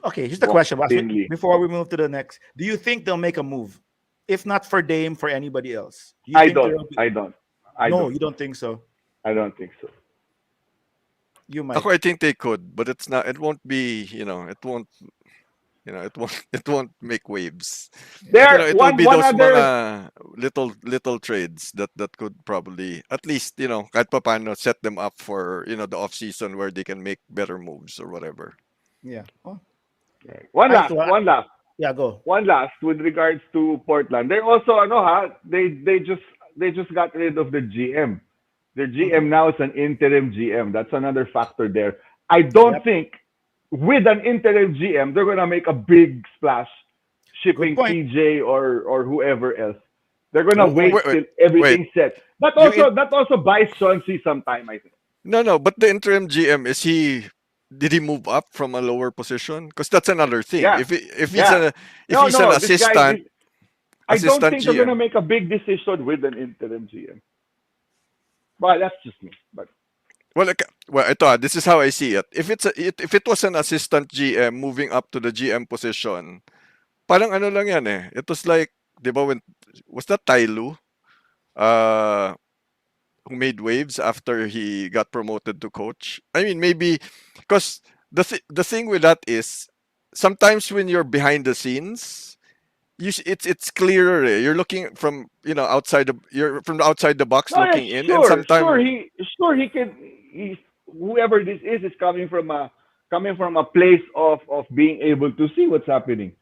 [SPEAKER 1] Okay, here's the
[SPEAKER 3] Walk
[SPEAKER 1] question.
[SPEAKER 3] thinly.
[SPEAKER 1] Before we move to the next, do you think they'll make a move? If not for Dame, for anybody else? Do you
[SPEAKER 3] I
[SPEAKER 1] think
[SPEAKER 3] don't.
[SPEAKER 1] there'll be?
[SPEAKER 3] I don't. I
[SPEAKER 1] No,
[SPEAKER 3] don't.
[SPEAKER 1] you don't think so.
[SPEAKER 3] I don't think so.
[SPEAKER 1] You might.
[SPEAKER 2] Ako, I think they could, but it's not. It won't be. It won't. It won't. It won't make waves.
[SPEAKER 1] Yeah.
[SPEAKER 3] There
[SPEAKER 2] It will
[SPEAKER 3] one
[SPEAKER 2] be
[SPEAKER 3] one
[SPEAKER 2] those
[SPEAKER 3] other
[SPEAKER 2] mga little trades that could probably at least kahit papaano set them up for the off season where they can make better moves or whatever.
[SPEAKER 1] Yeah. Oh,
[SPEAKER 3] one
[SPEAKER 1] I
[SPEAKER 3] last
[SPEAKER 1] thought.
[SPEAKER 3] one last
[SPEAKER 1] Yeah, go.
[SPEAKER 3] one last with regards to Portland. They're also they just got rid of the GM. Their
[SPEAKER 1] Hmm.
[SPEAKER 3] GM now is an interim GM. That's another factor there. I don't
[SPEAKER 1] Yep.
[SPEAKER 3] think with an interim GM they're gonna make a big splash
[SPEAKER 1] Good
[SPEAKER 3] shipping
[SPEAKER 1] point.
[SPEAKER 3] PJ or whoever else. They're gonna
[SPEAKER 1] Good point.
[SPEAKER 3] wait
[SPEAKER 2] Wait, wait,
[SPEAKER 3] till
[SPEAKER 2] wait.
[SPEAKER 3] everything's set. That
[SPEAKER 2] You in
[SPEAKER 3] also that also buys Chauncey some time, I think.
[SPEAKER 2] No, but the interim GM is he? Did he move up from a lower position? Because that's another thing.
[SPEAKER 3] Yeah,
[SPEAKER 2] If
[SPEAKER 3] yeah.
[SPEAKER 2] if
[SPEAKER 3] No,
[SPEAKER 2] he's an
[SPEAKER 3] no. This guy.
[SPEAKER 2] assistant
[SPEAKER 3] I don't
[SPEAKER 2] assistant
[SPEAKER 3] think they're gonna
[SPEAKER 2] GM.
[SPEAKER 3] make a big decision with an interim GM. Well, that's just me. But
[SPEAKER 2] Well, I thought this is how I see it. If it was an assistant GM moving up to the GM position, parang ano lang yan eh. It was like, di ba, was that Tyloo? Uh, who made waves after he got promoted to coach? I mean, maybe, because the thing with that is, sometimes when you're behind the scenes, it's clearer. Eh. You're looking from, you're from the outside the box
[SPEAKER 3] no, yeah,
[SPEAKER 2] looking in, and
[SPEAKER 3] sure
[SPEAKER 2] sometimes,
[SPEAKER 3] he can. He's whoever this is coming from a place of being able to see what's happening.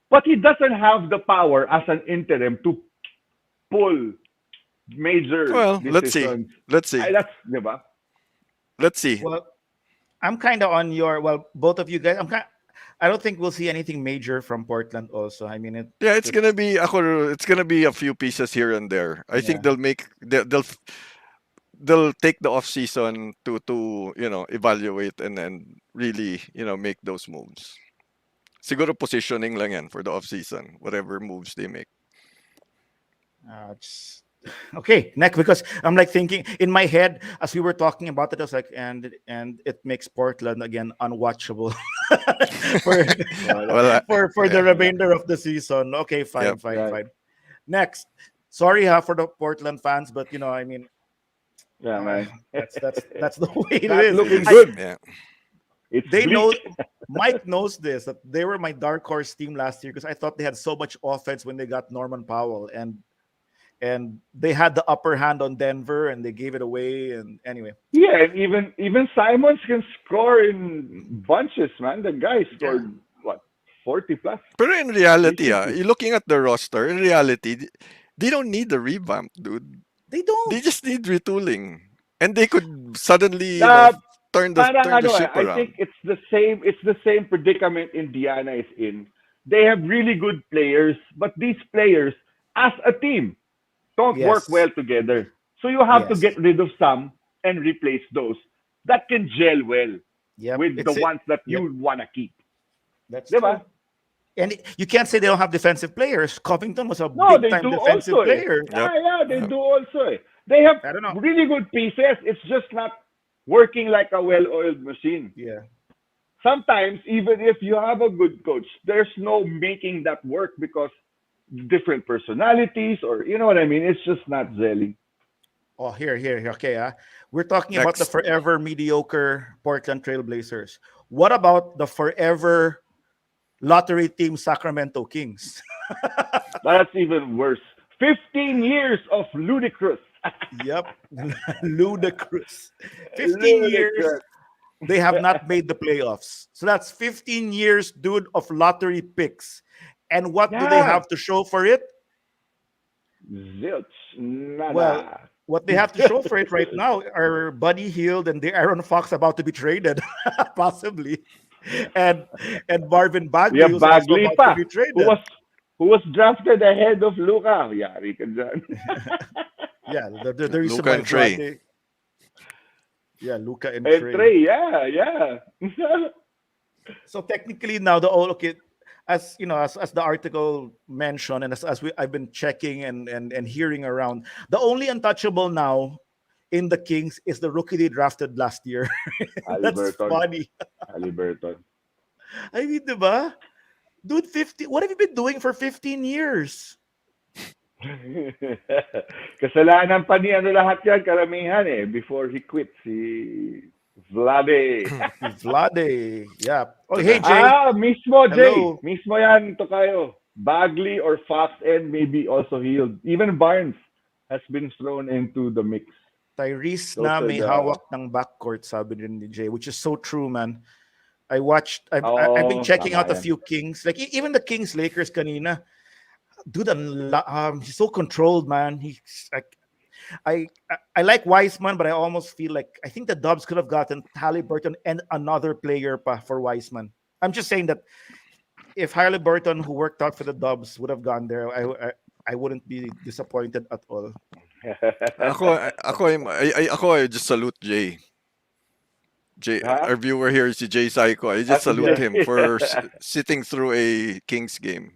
[SPEAKER 3] But he doesn't have the power as an interim to pull major
[SPEAKER 2] well, let's see,
[SPEAKER 3] decisions.
[SPEAKER 2] let's see,
[SPEAKER 3] That's diba?
[SPEAKER 2] let's see.
[SPEAKER 1] Well, I'm kind of on your. Well, both of you guys. I don't think we'll see anything major from Portland. Also, I mean
[SPEAKER 2] Yeah,
[SPEAKER 1] it's
[SPEAKER 2] it's gonna be a few pieces here and there. I think
[SPEAKER 1] yeah.
[SPEAKER 2] they'll take the off season to evaluate and then really make those moves. Siguro positioning lang yan for the off season, whatever moves they make.
[SPEAKER 1] Just, okay, next because I'm like thinking in my head as we were talking about it, I was like, and it makes Portland again unwatchable for
[SPEAKER 3] Wala.
[SPEAKER 2] Well,
[SPEAKER 1] for the
[SPEAKER 2] yeah,
[SPEAKER 3] Wala.
[SPEAKER 1] remainder of the season. Okay, fine,
[SPEAKER 2] yep.
[SPEAKER 1] fine,
[SPEAKER 3] Right.
[SPEAKER 1] fine. Next, sorry for the Portland fans, but I mean,
[SPEAKER 3] Yeah,
[SPEAKER 1] uh,
[SPEAKER 3] man.
[SPEAKER 1] that's the way it
[SPEAKER 3] Not
[SPEAKER 1] is.
[SPEAKER 3] looking
[SPEAKER 1] I
[SPEAKER 3] good.
[SPEAKER 2] Yeah.
[SPEAKER 3] It's
[SPEAKER 1] they
[SPEAKER 3] bleak.
[SPEAKER 1] know Mike knows this that they were my dark horse team last year because I thought they had so much offense when they got Norman Powell and they had the upper hand on Denver and they gave it away. And anyway,
[SPEAKER 3] Yeah, and even Simons can score in bunches, man. The guy
[SPEAKER 1] yeah,
[SPEAKER 3] scored what 40 plus
[SPEAKER 2] Pero in reality,
[SPEAKER 3] recently.
[SPEAKER 2] you're looking at the roster, in reality, they don't need the revamp, dude.
[SPEAKER 1] they
[SPEAKER 2] They
[SPEAKER 1] don't.
[SPEAKER 2] just need retooling. And they could suddenly,
[SPEAKER 3] Uh, parang
[SPEAKER 2] turn the
[SPEAKER 3] ano,
[SPEAKER 2] ship
[SPEAKER 3] I think
[SPEAKER 2] around.
[SPEAKER 3] it's the same predicament Indiana is in. They have really good players, but these players as a team don't work
[SPEAKER 1] Yes,
[SPEAKER 3] well together. So you have to
[SPEAKER 1] yes,
[SPEAKER 3] get rid of some and replace those that can gel well
[SPEAKER 1] yep.
[SPEAKER 3] with the
[SPEAKER 1] It's it.
[SPEAKER 3] ones that
[SPEAKER 1] Yep,
[SPEAKER 3] you want to keep.
[SPEAKER 1] that's true.
[SPEAKER 3] Diba?
[SPEAKER 1] And you can't say they don't have defensive players. Covington was a
[SPEAKER 3] No,
[SPEAKER 1] big
[SPEAKER 3] they
[SPEAKER 1] time
[SPEAKER 3] do also.
[SPEAKER 1] defensive
[SPEAKER 3] Eh.
[SPEAKER 1] player.
[SPEAKER 2] Yep.
[SPEAKER 3] Yeah, they
[SPEAKER 2] Yep.
[SPEAKER 3] do also. Eh. They have
[SPEAKER 1] I don't know.
[SPEAKER 3] really good pieces. It's just not working like a well-oiled machine.
[SPEAKER 1] Yeah.
[SPEAKER 3] Sometimes, even if you have a good coach, there's no making that work because different personalities or you know what I mean. It's just not gelling.
[SPEAKER 1] Oh, here. Okay, we're talking about the
[SPEAKER 2] Next.
[SPEAKER 1] forever mediocre Portland Trailblazers. What about the forever lottery team Sacramento Kings?
[SPEAKER 3] That's even worse. 15 years of ludicrous.
[SPEAKER 1] Yep, ludicrous. 15 years
[SPEAKER 3] ludicrous.
[SPEAKER 1] they have not made the playoffs. So that's 15 years, dude, of lottery picks. And what do they
[SPEAKER 3] Yeah.
[SPEAKER 1] have to show for it?
[SPEAKER 3] Zilch.
[SPEAKER 1] Well,
[SPEAKER 3] Nada.
[SPEAKER 1] what they have to show for it right now are Buddy Hield and the Aaron Fox about to be traded, possibly, and Marvin
[SPEAKER 3] We
[SPEAKER 1] Bagley
[SPEAKER 3] have
[SPEAKER 1] who's also
[SPEAKER 3] Bagley
[SPEAKER 1] about to
[SPEAKER 3] pa,
[SPEAKER 1] be
[SPEAKER 3] who
[SPEAKER 1] traded.
[SPEAKER 3] was drafted ahead of Luka. Yari ka dyan.
[SPEAKER 1] Yeah, the reason
[SPEAKER 2] Luca
[SPEAKER 1] why
[SPEAKER 2] and Trey.
[SPEAKER 1] yeah, Luca and
[SPEAKER 3] and
[SPEAKER 1] Trey.
[SPEAKER 3] Trey, yeah.
[SPEAKER 1] So technically now the all okay, as you know, as the article mentioned, and I've been checking and hearing around, the only untouchable now in the Kings is the rookie they drafted last year. That's
[SPEAKER 3] Halliburton.
[SPEAKER 1] funny.
[SPEAKER 3] Halliburton.
[SPEAKER 1] I mean, diba? Dude, 50, what have you been doing for 15 years?
[SPEAKER 3] Kasalanan pa ni ano lahat yan, karamihan eh, before he quit, si Vlade.
[SPEAKER 1] Vlade. Yeah. Oh, hey,
[SPEAKER 2] Taga.
[SPEAKER 1] Jay.
[SPEAKER 3] Mismo, Jay.
[SPEAKER 1] Hello.
[SPEAKER 3] Mismo yan, to kayo. Bagley or Fox and maybe also Hield. Even Barnes has been thrown into the mix.
[SPEAKER 1] Tyrese
[SPEAKER 3] Those
[SPEAKER 1] na
[SPEAKER 3] are
[SPEAKER 1] may
[SPEAKER 3] the...
[SPEAKER 1] hawak ng backcourt, sabi rin ni Jay, which is so true, man. I've been
[SPEAKER 3] Oo,
[SPEAKER 1] checking
[SPEAKER 3] tama
[SPEAKER 1] out a
[SPEAKER 3] yan.
[SPEAKER 1] few Kings, like even the Kings Lakers kanina. Dude, he's so controlled, man. He's like, I like Wiseman, but I almost feel like I think the Dubs could have gotten Halliburton and another player pa for Wiseman. I'm just saying that if Halliburton, who worked out for the Dubs, would have gone there, I wouldn't be disappointed at all.
[SPEAKER 2] Ako, I just salute Jay.
[SPEAKER 3] Ha?
[SPEAKER 2] Our viewer here is si Jay Saiko. I just
[SPEAKER 3] At
[SPEAKER 2] salute
[SPEAKER 1] Yeah.
[SPEAKER 2] him for sitting through a Kings game.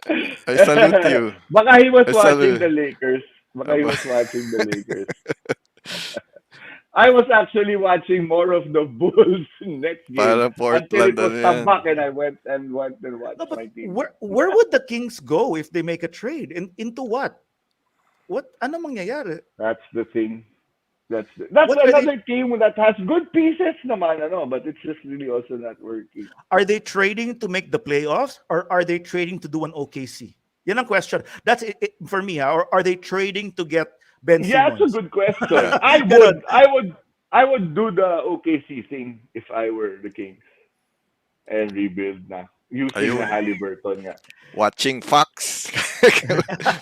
[SPEAKER 2] I salute you.
[SPEAKER 3] Baka he was
[SPEAKER 2] I
[SPEAKER 3] watching the
[SPEAKER 2] salute.
[SPEAKER 3] Lakers. Baka he
[SPEAKER 2] Aba.
[SPEAKER 3] was watching the Lakers. I was actually watching more of the Bulls next game
[SPEAKER 2] Parang
[SPEAKER 3] until
[SPEAKER 2] Portland
[SPEAKER 3] it was
[SPEAKER 2] ano yan.
[SPEAKER 3] tabak and I went and
[SPEAKER 1] No,
[SPEAKER 3] watched
[SPEAKER 1] but
[SPEAKER 3] my team.
[SPEAKER 1] where would the Kings go if they make a trade? Into what? What ano mangyayari?
[SPEAKER 3] That's the thing. That's
[SPEAKER 1] What are they
[SPEAKER 3] another team that has good pieces naman, ano, but it's just really also not working.
[SPEAKER 1] are they trading to make the playoffs or are they trading to do an OKC? Yan ang question. That's it for me. Or are they trading to get Ben
[SPEAKER 3] Yeah, that's a
[SPEAKER 1] Simmons?
[SPEAKER 3] good question.
[SPEAKER 2] Yeah.
[SPEAKER 1] Ganon.
[SPEAKER 3] I would do the OKC thing if I were the Kings and rebuild na using the
[SPEAKER 2] Ayun.
[SPEAKER 3] Halliburton nga.
[SPEAKER 2] Watching Fox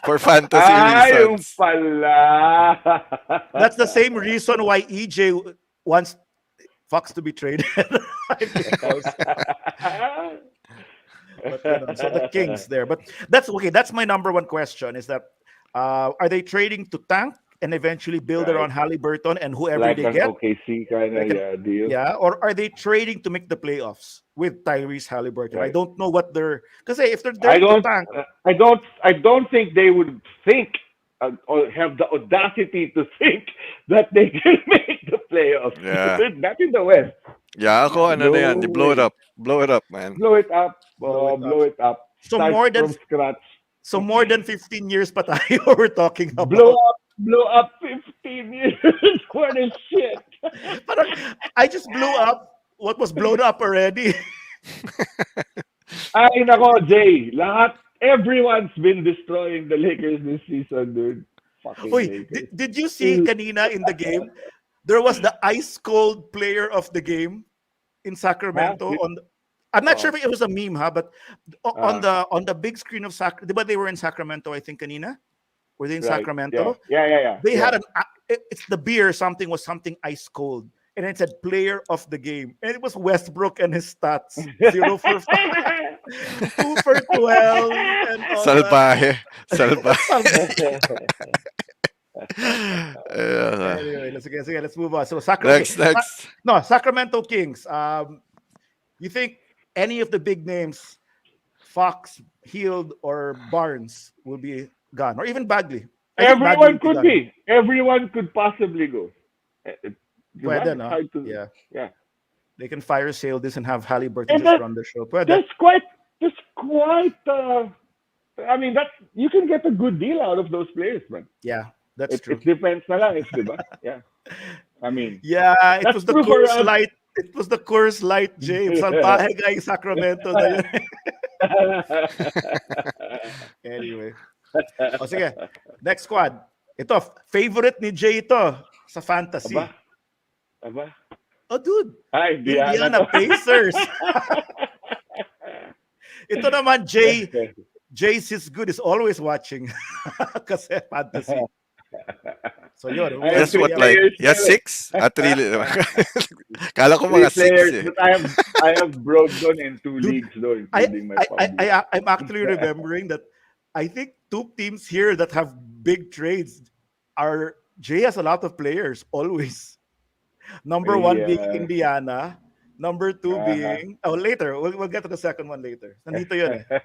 [SPEAKER 2] for fantasy
[SPEAKER 3] Yung
[SPEAKER 2] reasons.
[SPEAKER 3] pala.
[SPEAKER 1] That's the same reason why EJ wants Fox to be traded. Because, but, so the Kings there. But that's okay. That's my number one question is that are they trading to tank and eventually build
[SPEAKER 3] Right.
[SPEAKER 1] around Halliburton and whoever
[SPEAKER 3] Like
[SPEAKER 1] they
[SPEAKER 3] an
[SPEAKER 1] get?
[SPEAKER 3] OKC kind
[SPEAKER 1] Like
[SPEAKER 3] of deal.
[SPEAKER 1] yeah, or are they trading to make the playoffs with Tyrese Halliburton? I
[SPEAKER 3] Right.
[SPEAKER 1] don't know what they're because if they're
[SPEAKER 3] I
[SPEAKER 1] there to
[SPEAKER 3] don't,
[SPEAKER 1] tank,
[SPEAKER 3] I don't think they would think or have the audacity to think that they can make the playoffs.
[SPEAKER 2] Yeah.
[SPEAKER 3] Not in the West.
[SPEAKER 2] Yeah, ako ano
[SPEAKER 3] No
[SPEAKER 2] na yan. You blow it
[SPEAKER 3] way.
[SPEAKER 2] up. Blow it up, man.
[SPEAKER 3] Blow it up.
[SPEAKER 1] blow it up.
[SPEAKER 3] Blow it up.
[SPEAKER 1] So
[SPEAKER 3] Start
[SPEAKER 1] more than
[SPEAKER 3] from scratch.
[SPEAKER 1] so more than 15 years pa tayo we're talking
[SPEAKER 3] Blow
[SPEAKER 1] about.
[SPEAKER 3] up. Blow up 15 years. What a shit.
[SPEAKER 1] Parang, I just blew up what was blown up already.
[SPEAKER 3] Ay, nako, Jay. Everyone's been destroying the Lakers this season, dude. Fucking
[SPEAKER 1] Uy,
[SPEAKER 3] Lakers.
[SPEAKER 1] did you see kanina in the game? There was the ice cold player of the game in
[SPEAKER 3] Huh?
[SPEAKER 1] Sacramento I'm not sure
[SPEAKER 3] Oh,
[SPEAKER 1] if it was a meme, but
[SPEAKER 3] uh,
[SPEAKER 1] on the big screen of but they were in Sacramento, I think, kanina. Were they in
[SPEAKER 3] right. Yeah.
[SPEAKER 1] Sacramento?
[SPEAKER 3] Yeah.
[SPEAKER 1] They
[SPEAKER 3] Yeah.
[SPEAKER 1] had it's the beer, something was something ice cold. And it said player of the game. And it was Westbrook and his stats. 0 for 5, 2 for 12, and all that.
[SPEAKER 2] Salbahe. Salbahe.
[SPEAKER 1] Anyway, let's move on. So Sacramento,
[SPEAKER 2] Next.
[SPEAKER 1] no, Sacramento Kings. You think any of the big names, Fox, Hield, or Barnes, will be gone, or even Bagley? I think Bagley will
[SPEAKER 3] Everyone
[SPEAKER 1] be
[SPEAKER 3] could
[SPEAKER 1] gone.
[SPEAKER 3] be. Everyone could possibly go. Diba?
[SPEAKER 1] Pwede,
[SPEAKER 3] It's
[SPEAKER 1] no?
[SPEAKER 3] hard to.
[SPEAKER 1] Yeah,
[SPEAKER 3] Yeah.
[SPEAKER 1] they can fire sale this and have Halliburton
[SPEAKER 3] And
[SPEAKER 1] just run the show. Pwede.
[SPEAKER 3] that's quite. That's quite. I mean, you can get a good deal out of those players, man.
[SPEAKER 1] Yeah, that's true.
[SPEAKER 3] It depends na lang, diba? Yeah. I mean,
[SPEAKER 1] Yeah, it
[SPEAKER 3] that's
[SPEAKER 1] was the
[SPEAKER 3] true for
[SPEAKER 1] Coors
[SPEAKER 3] us.
[SPEAKER 1] Light. It was the Coors Light, James. Salbahe guy in Sacramento na yun. Anyway. O sige, next squad. Ito, favorite ni Jay ito sa fantasy.
[SPEAKER 3] Aba.
[SPEAKER 1] Oh, dude.
[SPEAKER 3] Ay,
[SPEAKER 1] Indiana Pacers. Ito naman, Jay's is good is always watching. Kasi fantasy. So yun.
[SPEAKER 2] Yes, what
[SPEAKER 3] three
[SPEAKER 2] like?
[SPEAKER 3] players
[SPEAKER 2] Yes,
[SPEAKER 3] there.
[SPEAKER 2] 6? At 3. Kala ko
[SPEAKER 3] Three
[SPEAKER 2] mga 6
[SPEAKER 3] players,
[SPEAKER 2] eh.
[SPEAKER 3] but I have broke down in 2
[SPEAKER 1] Dude,
[SPEAKER 3] leagues though, including my public.
[SPEAKER 1] I'm actually remembering that I think 2 teams here that have big trades are Jay has a lot of players always. Number 1 being
[SPEAKER 3] Yeah.
[SPEAKER 1] Indiana. Number 2 being later. We'll get to the second one later. Nandito yun eh.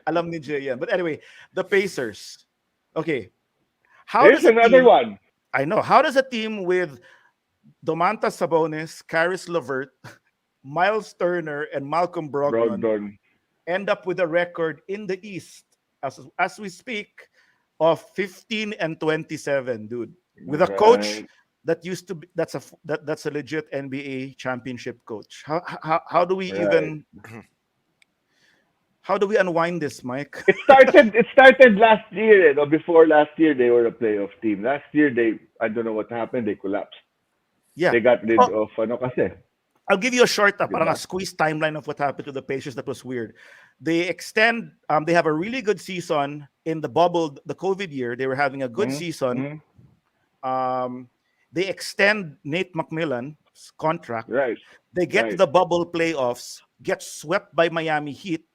[SPEAKER 1] Alam ni Jay yan. But anyway, the Pacers. Okay. How
[SPEAKER 3] There's
[SPEAKER 1] does a
[SPEAKER 3] another
[SPEAKER 1] team
[SPEAKER 3] one.
[SPEAKER 1] I know. How does a team with Domantas Sabonis, Caris LeVert, Miles Turner, and Malcolm Brogdon
[SPEAKER 3] Brogdon.
[SPEAKER 1] end up with a record in the East as we speak of 15 and 27, dude. With a coach
[SPEAKER 3] Right.
[SPEAKER 1] that used to be that's a legit NBA championship coach. How do we
[SPEAKER 3] Right.
[SPEAKER 1] even how do we unwind this, Mike?
[SPEAKER 3] It started last year, or before last year they were a playoff team. Last year they I don't know what happened, they collapsed.
[SPEAKER 1] Yeah.
[SPEAKER 3] They got rid
[SPEAKER 1] Oh,
[SPEAKER 3] of ano kasi,
[SPEAKER 1] I'll give you a short,
[SPEAKER 3] 'di
[SPEAKER 1] parang a
[SPEAKER 3] ba?
[SPEAKER 1] squeeze timeline of what happened to the Pacers that was weird. They have a really good season in the bubble, the COVID year. They were having a good
[SPEAKER 3] Mm,
[SPEAKER 1] season.
[SPEAKER 3] mm,
[SPEAKER 1] Um, they extend Nate McMillan's contract.
[SPEAKER 3] right,
[SPEAKER 1] They get to
[SPEAKER 3] right.
[SPEAKER 1] the bubble playoffs, get swept by Miami Heat,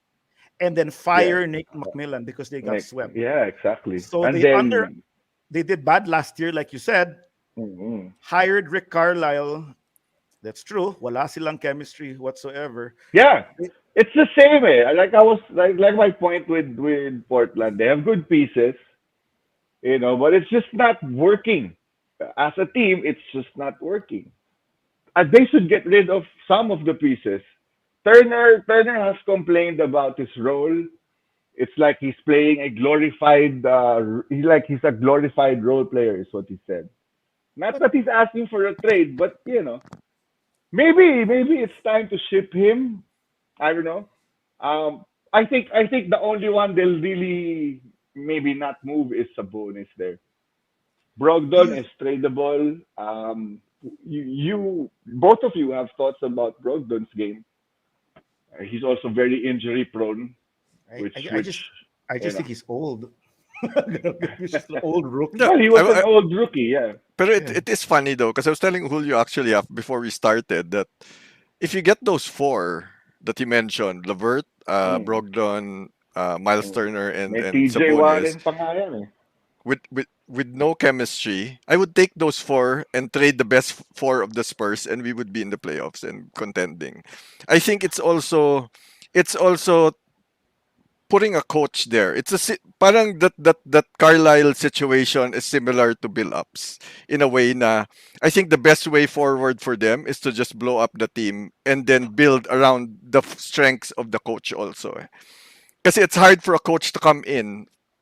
[SPEAKER 1] and then
[SPEAKER 3] Yeah.
[SPEAKER 1] fire Nate McMillan because they got
[SPEAKER 3] Like
[SPEAKER 1] swept.
[SPEAKER 3] yeah, exactly.
[SPEAKER 1] So
[SPEAKER 3] And then
[SPEAKER 1] they did bad last year, like you said.
[SPEAKER 3] mm,
[SPEAKER 1] Hired Rick Carlisle. That's true. Wala silang chemistry whatsoever.
[SPEAKER 3] yeah, it's the same Like I was like my point with Portland. They have good pieces, but it's just not working. As a team, it's just not working. They should get rid of some of the pieces. Turner has complained about his role. It's like he's playing a glorified. He's a glorified role player, is what he said. Not
[SPEAKER 1] But
[SPEAKER 3] that he's asking for a trade, but maybe it's time to ship him. I don't know. I think the only one they'll really maybe not move is Sabonis there.
[SPEAKER 1] do
[SPEAKER 3] Brogdon
[SPEAKER 1] you
[SPEAKER 3] is tradable. You both of you have thoughts about Brogdon's game. He's also very injury prone,
[SPEAKER 1] I,
[SPEAKER 3] which
[SPEAKER 1] I, I
[SPEAKER 3] which
[SPEAKER 1] just I
[SPEAKER 3] you
[SPEAKER 1] just
[SPEAKER 3] know.
[SPEAKER 1] think he's old. He's just an old
[SPEAKER 2] No,
[SPEAKER 1] rookie.
[SPEAKER 3] Well, he was an old rookie, yeah.
[SPEAKER 2] but
[SPEAKER 1] Yeah.
[SPEAKER 2] it is funny though, because I was telling Julio actually before we started that if you get those four that you mentioned, Levert,
[SPEAKER 3] Mm.
[SPEAKER 2] Brogdon, Miles
[SPEAKER 3] Mm.
[SPEAKER 2] Turner,
[SPEAKER 3] May
[SPEAKER 2] and
[SPEAKER 3] TJ
[SPEAKER 2] Sabonis,
[SPEAKER 3] Warren pa nga yan eh.
[SPEAKER 2] with no chemistry, I would take those four and trade the best four of the Spurs, and we would be in the playoffs and contending. I think it's also putting a coach there. Parang that Carlisle situation is similar to Bill Ups in a way na I think the best way forward for them is to just blow up the team and then build around the strengths of the coach also. Because it's hard for a coach to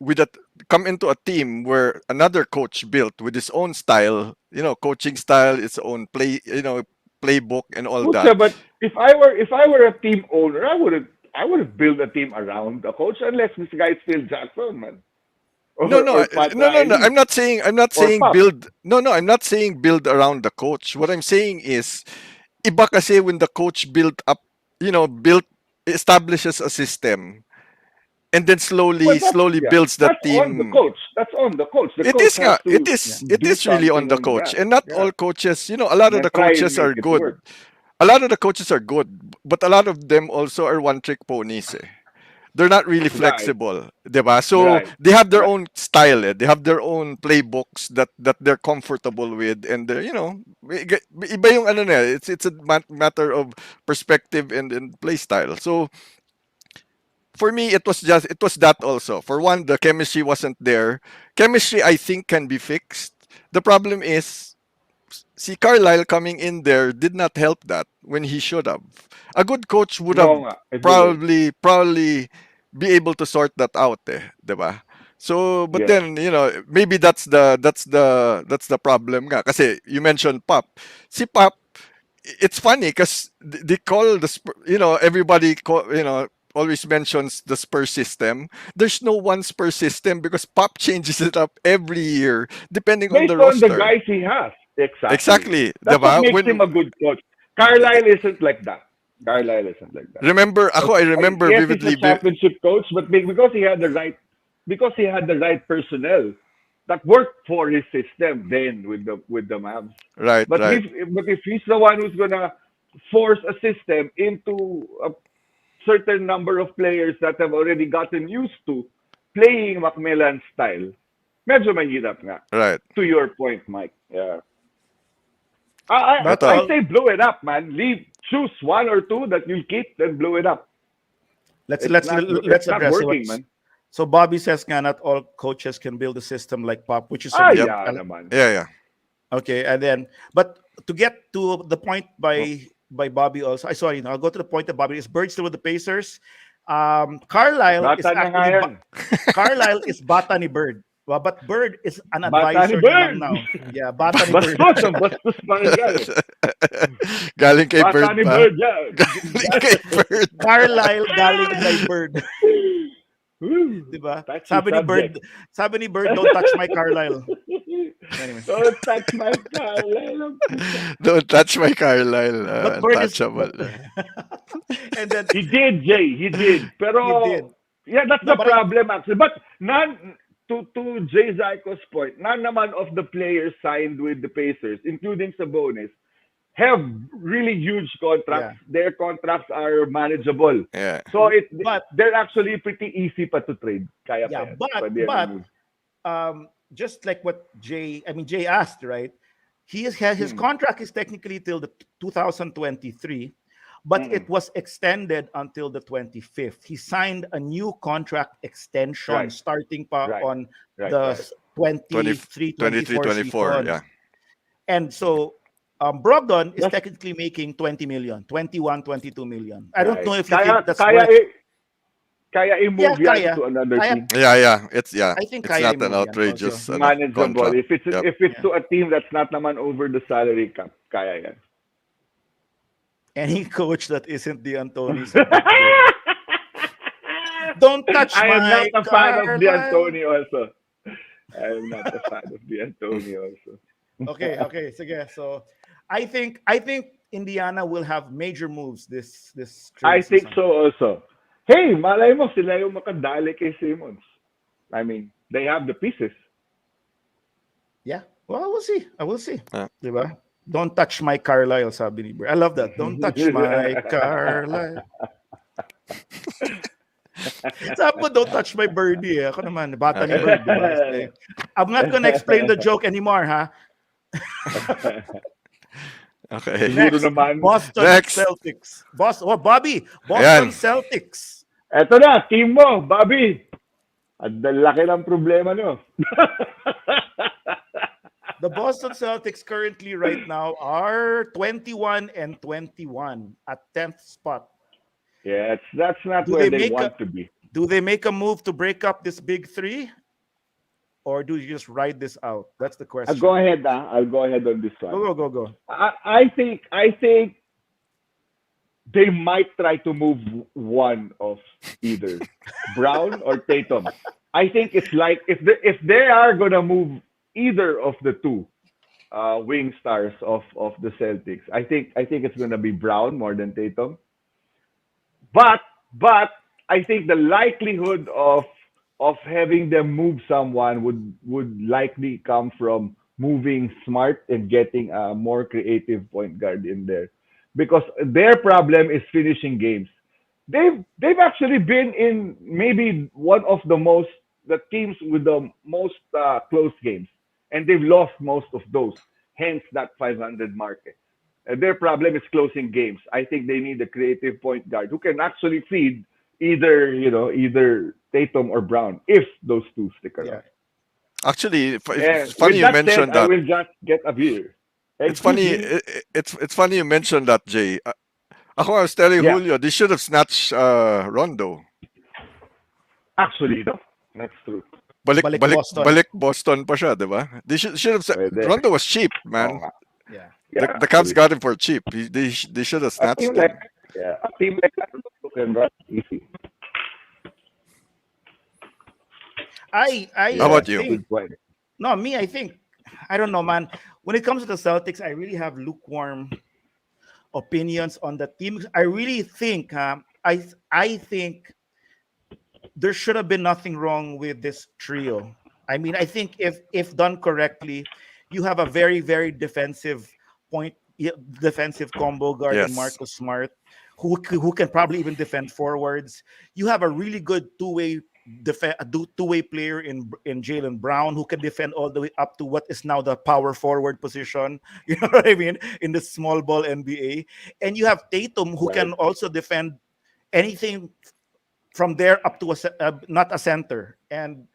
[SPEAKER 2] with a come into a team where another coach built with his own style, coaching style, its own playbook and all that.
[SPEAKER 3] Pucha, but if I were a team owner, I would have built a team around the coach unless this guy is Phil Jackson, man,
[SPEAKER 2] No,
[SPEAKER 3] or
[SPEAKER 2] no,
[SPEAKER 3] or Pat
[SPEAKER 2] no, no, no.
[SPEAKER 3] Riley
[SPEAKER 2] I'm not
[SPEAKER 3] or
[SPEAKER 2] saying
[SPEAKER 3] Pop.
[SPEAKER 2] build. No, no, I'm not saying build around the coach. What I'm saying is, iba kasi when the coach built up, built establishes a system and then
[SPEAKER 3] Well, that's
[SPEAKER 2] slowly
[SPEAKER 3] yeah,
[SPEAKER 2] builds that
[SPEAKER 3] that's on the
[SPEAKER 2] team.
[SPEAKER 3] coach. That's on the coach. The
[SPEAKER 2] It
[SPEAKER 3] coach
[SPEAKER 2] is
[SPEAKER 3] has
[SPEAKER 2] nga,
[SPEAKER 3] to
[SPEAKER 1] Yeah.
[SPEAKER 2] it
[SPEAKER 3] do
[SPEAKER 2] is really on
[SPEAKER 3] something
[SPEAKER 2] the
[SPEAKER 3] on
[SPEAKER 2] coach,
[SPEAKER 3] that.
[SPEAKER 2] and not
[SPEAKER 3] Yeah,
[SPEAKER 2] all coaches. A lot of
[SPEAKER 3] then
[SPEAKER 2] the
[SPEAKER 3] try and
[SPEAKER 2] coaches
[SPEAKER 3] make
[SPEAKER 2] are
[SPEAKER 3] it
[SPEAKER 2] good.
[SPEAKER 3] work.
[SPEAKER 2] A lot of the coaches are good, but a lot of them also are one trick ponies. Eh. They're not really
[SPEAKER 3] Right,
[SPEAKER 2] flexible, 'di ba? So
[SPEAKER 3] right,
[SPEAKER 2] they have their
[SPEAKER 3] right.
[SPEAKER 2] own style, eh. They have their own playbooks that they're comfortable with, and iba yung ano na, it's a matter of perspective and play style. So for me, it was that also. For one, the chemistry wasn't there. Chemistry, I think, can be fixed. The problem is see Carlisle coming in there did not help that when he should have. A good coach would
[SPEAKER 3] No
[SPEAKER 2] have
[SPEAKER 3] nga, it wouldn't.
[SPEAKER 2] probably be able to sort that out, 'di ba? So, but
[SPEAKER 3] Yes.
[SPEAKER 2] then, maybe that's the problem nga. Kasi you mentioned Pop. Si Pop, it's funny because they call everybody always mentions the Spurs system. There's no one Spurs system because Pop changes it up every year depending on the
[SPEAKER 3] Based on the
[SPEAKER 2] roster.
[SPEAKER 3] guys he has. Exactly.
[SPEAKER 2] Exactly,
[SPEAKER 3] That's what
[SPEAKER 2] 'di
[SPEAKER 3] makes
[SPEAKER 2] When
[SPEAKER 3] him a good coach. Carlisle isn't like that. Carlisle isn't like that.
[SPEAKER 2] I remember
[SPEAKER 3] Yes, he's a
[SPEAKER 2] vividly.
[SPEAKER 3] championship coach, but because he had the right personnel that worked for his system then with the Mavs.
[SPEAKER 2] Right,
[SPEAKER 3] But
[SPEAKER 2] right,
[SPEAKER 3] if he's the one who's gonna force a system into a certain number of players that have already gotten used to playing Macmillan's style, medyo mahirap nga.
[SPEAKER 2] right.
[SPEAKER 3] To your point, Mike. Yeah. I
[SPEAKER 1] But
[SPEAKER 2] Ito,
[SPEAKER 3] I say blow it up, man. Choose one or two that you'll keep, then blow it up.
[SPEAKER 1] let's
[SPEAKER 3] It's
[SPEAKER 1] let's
[SPEAKER 3] not
[SPEAKER 1] let's
[SPEAKER 3] it's not
[SPEAKER 1] address it.
[SPEAKER 3] working, man.
[SPEAKER 1] So Bobby says nga not all coaches can build a system like Pop, which is
[SPEAKER 3] Ah,
[SPEAKER 2] yep,
[SPEAKER 1] agreed.
[SPEAKER 3] yeah, naman.
[SPEAKER 2] yeah, yeah.
[SPEAKER 1] Okay, and then but to get to the point
[SPEAKER 3] Oh,
[SPEAKER 1] by Bobby also. I sorry, no, I'll go to the point that Bobby is Bird still with the Pacers. Carlisle is
[SPEAKER 3] bata niya nga
[SPEAKER 1] actually
[SPEAKER 3] yan.
[SPEAKER 1] Carlisle is bata ni Bird. Well, but Bird is an
[SPEAKER 3] Bata ni
[SPEAKER 1] advisor na lang
[SPEAKER 3] Bird!
[SPEAKER 1] now. Yeah, bata ni Bird.
[SPEAKER 3] Bastos! Ang bastos pa rin yan eh.
[SPEAKER 2] Galing kay
[SPEAKER 3] Bata
[SPEAKER 2] Bird
[SPEAKER 3] ni
[SPEAKER 2] pa.
[SPEAKER 3] Bird yan.
[SPEAKER 2] Galing kay Bird.
[SPEAKER 1] Carlisle galing kay Bird.
[SPEAKER 3] Woo!
[SPEAKER 1] 'Di ba?
[SPEAKER 3] Touchy subject.
[SPEAKER 1] Sabi ni Bird, don't touch my Carlisle. Anyway.
[SPEAKER 3] Don't touch my Carlisle.
[SPEAKER 2] Don't touch my Carlisle.
[SPEAKER 1] But Bird is
[SPEAKER 2] Untouchable.
[SPEAKER 1] and then
[SPEAKER 3] He did, Jay. He did.
[SPEAKER 1] he did.
[SPEAKER 3] Pero, yeah, that's
[SPEAKER 1] No,
[SPEAKER 3] the
[SPEAKER 1] but
[SPEAKER 3] problem actually. But none, to Jay Zyko's point, none naman of the players signed with the Pacers, including Sabonis, have really huge
[SPEAKER 1] yeah.
[SPEAKER 3] contracts. Their contracts are manageable.
[SPEAKER 2] Yeah.
[SPEAKER 3] So
[SPEAKER 1] But
[SPEAKER 3] they're actually pretty easy pa to trade. Kaya pa
[SPEAKER 1] yeah,
[SPEAKER 3] yan.
[SPEAKER 1] but
[SPEAKER 3] Pwede yan
[SPEAKER 1] but
[SPEAKER 3] i-move.
[SPEAKER 1] just like what Jay asked, right? His
[SPEAKER 3] Hmm.
[SPEAKER 1] contract is technically till the 2023, but
[SPEAKER 3] Mm-mm.
[SPEAKER 1] it was extended until the 25th. He signed a new contract extension
[SPEAKER 3] Right,
[SPEAKER 1] starting pa
[SPEAKER 3] right,
[SPEAKER 1] on
[SPEAKER 3] right,
[SPEAKER 1] the
[SPEAKER 3] right.
[SPEAKER 2] 20,
[SPEAKER 1] 23
[SPEAKER 2] 23,
[SPEAKER 1] 24
[SPEAKER 2] 24.
[SPEAKER 1] season.
[SPEAKER 2] Yeah.
[SPEAKER 1] And so Brogdon is
[SPEAKER 3] That's
[SPEAKER 1] technically making 20 million, 21, 22 million. I don't
[SPEAKER 3] right.
[SPEAKER 1] know if you think
[SPEAKER 3] Kaya,
[SPEAKER 1] that's
[SPEAKER 3] kaya,
[SPEAKER 1] worth.
[SPEAKER 3] kaya
[SPEAKER 1] Yeah,
[SPEAKER 3] i-move yan
[SPEAKER 1] kaya.
[SPEAKER 3] to another
[SPEAKER 1] Kaya
[SPEAKER 3] team.
[SPEAKER 2] Yeah.
[SPEAKER 1] I think
[SPEAKER 2] It's
[SPEAKER 1] kaya
[SPEAKER 2] not an
[SPEAKER 1] i-move yan also.
[SPEAKER 2] outrageous
[SPEAKER 3] Manageable.
[SPEAKER 2] contract. Yep.
[SPEAKER 3] If it's
[SPEAKER 1] Yeah.
[SPEAKER 3] to a team that's not naman over the salary cap, kaya yan.
[SPEAKER 1] Any coach that isn't the Anthony's a big fish. Don't touch
[SPEAKER 3] I am not
[SPEAKER 1] my
[SPEAKER 3] a fan of
[SPEAKER 1] Carlisle.
[SPEAKER 3] D'Antoni also. I am not a fan of D'Antoni also.
[SPEAKER 1] Okay. Sige. So I think Indiana will have major moves this
[SPEAKER 3] I
[SPEAKER 1] trade
[SPEAKER 3] think
[SPEAKER 1] season.
[SPEAKER 3] so also. Hey, malay mo sila yung makadali kay Simmons. I mean, they have the pieces.
[SPEAKER 1] Yeah. Well, we'll see. I will see.
[SPEAKER 2] Yeah.
[SPEAKER 1] Diba? Don't touch my Carlisle, sabi ni Bert. I love that. Don't touch my Carlisle. Sabi mo, don't touch my birdie. Ako naman, bata ni Bird, diba? So, I'm not gonna explain the joke anymore, ha?
[SPEAKER 2] Okay.
[SPEAKER 3] Siguro
[SPEAKER 1] Next,
[SPEAKER 3] naman.
[SPEAKER 1] Boston
[SPEAKER 2] Next.
[SPEAKER 1] Celtics. Bobby,
[SPEAKER 2] Ayan.
[SPEAKER 1] Boston Celtics.
[SPEAKER 3] Eto na, team mo, Bobby. At laki ng problema nyo.
[SPEAKER 1] The Boston Celtics currently right now are 21 and 21 at 10th spot.
[SPEAKER 3] Yeah, that's not
[SPEAKER 1] Do
[SPEAKER 3] where
[SPEAKER 1] they
[SPEAKER 3] they
[SPEAKER 1] make a
[SPEAKER 3] want to be.
[SPEAKER 1] do they make a move to break up this big three, or do you just ride this out? That's the
[SPEAKER 3] I'll go
[SPEAKER 1] question.
[SPEAKER 3] ahead. I'll go ahead on this one.
[SPEAKER 1] Go.
[SPEAKER 3] I think they might try to move one of either Brown or Tatum. I think it's like if they are gonna move either of the two wing stars of the Celtics, I think it's gonna be Brown more than Tatum. But but I think the likelihood of having them move someone would likely come from moving Smart and getting a more creative point guard in there, because their problem is finishing games. They've actually been in maybe one of the teams with the most close games, and they've lost most of those. Hence that 500 market. Their problem is closing games. I think they need a creative point guard who can actually feed either Tatum or Brown if those two stick
[SPEAKER 1] Yeah.
[SPEAKER 3] around.
[SPEAKER 2] Actually,
[SPEAKER 3] And
[SPEAKER 2] it's funny
[SPEAKER 3] with
[SPEAKER 2] you
[SPEAKER 3] that said,
[SPEAKER 2] mentioned
[SPEAKER 3] I
[SPEAKER 2] that.
[SPEAKER 3] will just get a beer.
[SPEAKER 2] It's
[SPEAKER 3] Excuse
[SPEAKER 2] funny.
[SPEAKER 3] me.
[SPEAKER 2] It's funny you mentioned that, Jay. Ako, I was telling
[SPEAKER 3] Yeah,
[SPEAKER 2] Julio, they should have snatched Rondo.
[SPEAKER 3] actually, no, that's true.
[SPEAKER 2] Balik,
[SPEAKER 1] Balik
[SPEAKER 2] balik,
[SPEAKER 1] Boston.
[SPEAKER 2] balik Boston pa siya, di ba? They should have.
[SPEAKER 3] Pwede.
[SPEAKER 2] Rondo was cheap,
[SPEAKER 3] Oo
[SPEAKER 2] man.
[SPEAKER 3] nga.
[SPEAKER 1] Yeah.
[SPEAKER 3] Yeah,
[SPEAKER 2] The Cavs
[SPEAKER 3] actually.
[SPEAKER 2] got him for cheap. They should have
[SPEAKER 3] A team
[SPEAKER 2] snatched
[SPEAKER 3] like
[SPEAKER 2] him.
[SPEAKER 3] a team like that can run easy.
[SPEAKER 1] I
[SPEAKER 2] How
[SPEAKER 3] Yeah,
[SPEAKER 2] about you?
[SPEAKER 1] think
[SPEAKER 3] good point.
[SPEAKER 1] no me. I think I don't know, man. When it comes to the Celtics, I really have lukewarm opinions on the team. I really think I think there should have been nothing wrong with this trio. I mean, I think if done correctly, you have a very defensive point, defensive combo guard in
[SPEAKER 2] Yes.
[SPEAKER 1] Marcus Smart, who can probably even defend forwards. You have a really good two-way player in Jalen Brown who can defend all the way up to what is now the power forward position. You know what I mean, in the small ball NBA, and you have Tatum who
[SPEAKER 3] Right.
[SPEAKER 1] can also defend anything from there up to not a center. And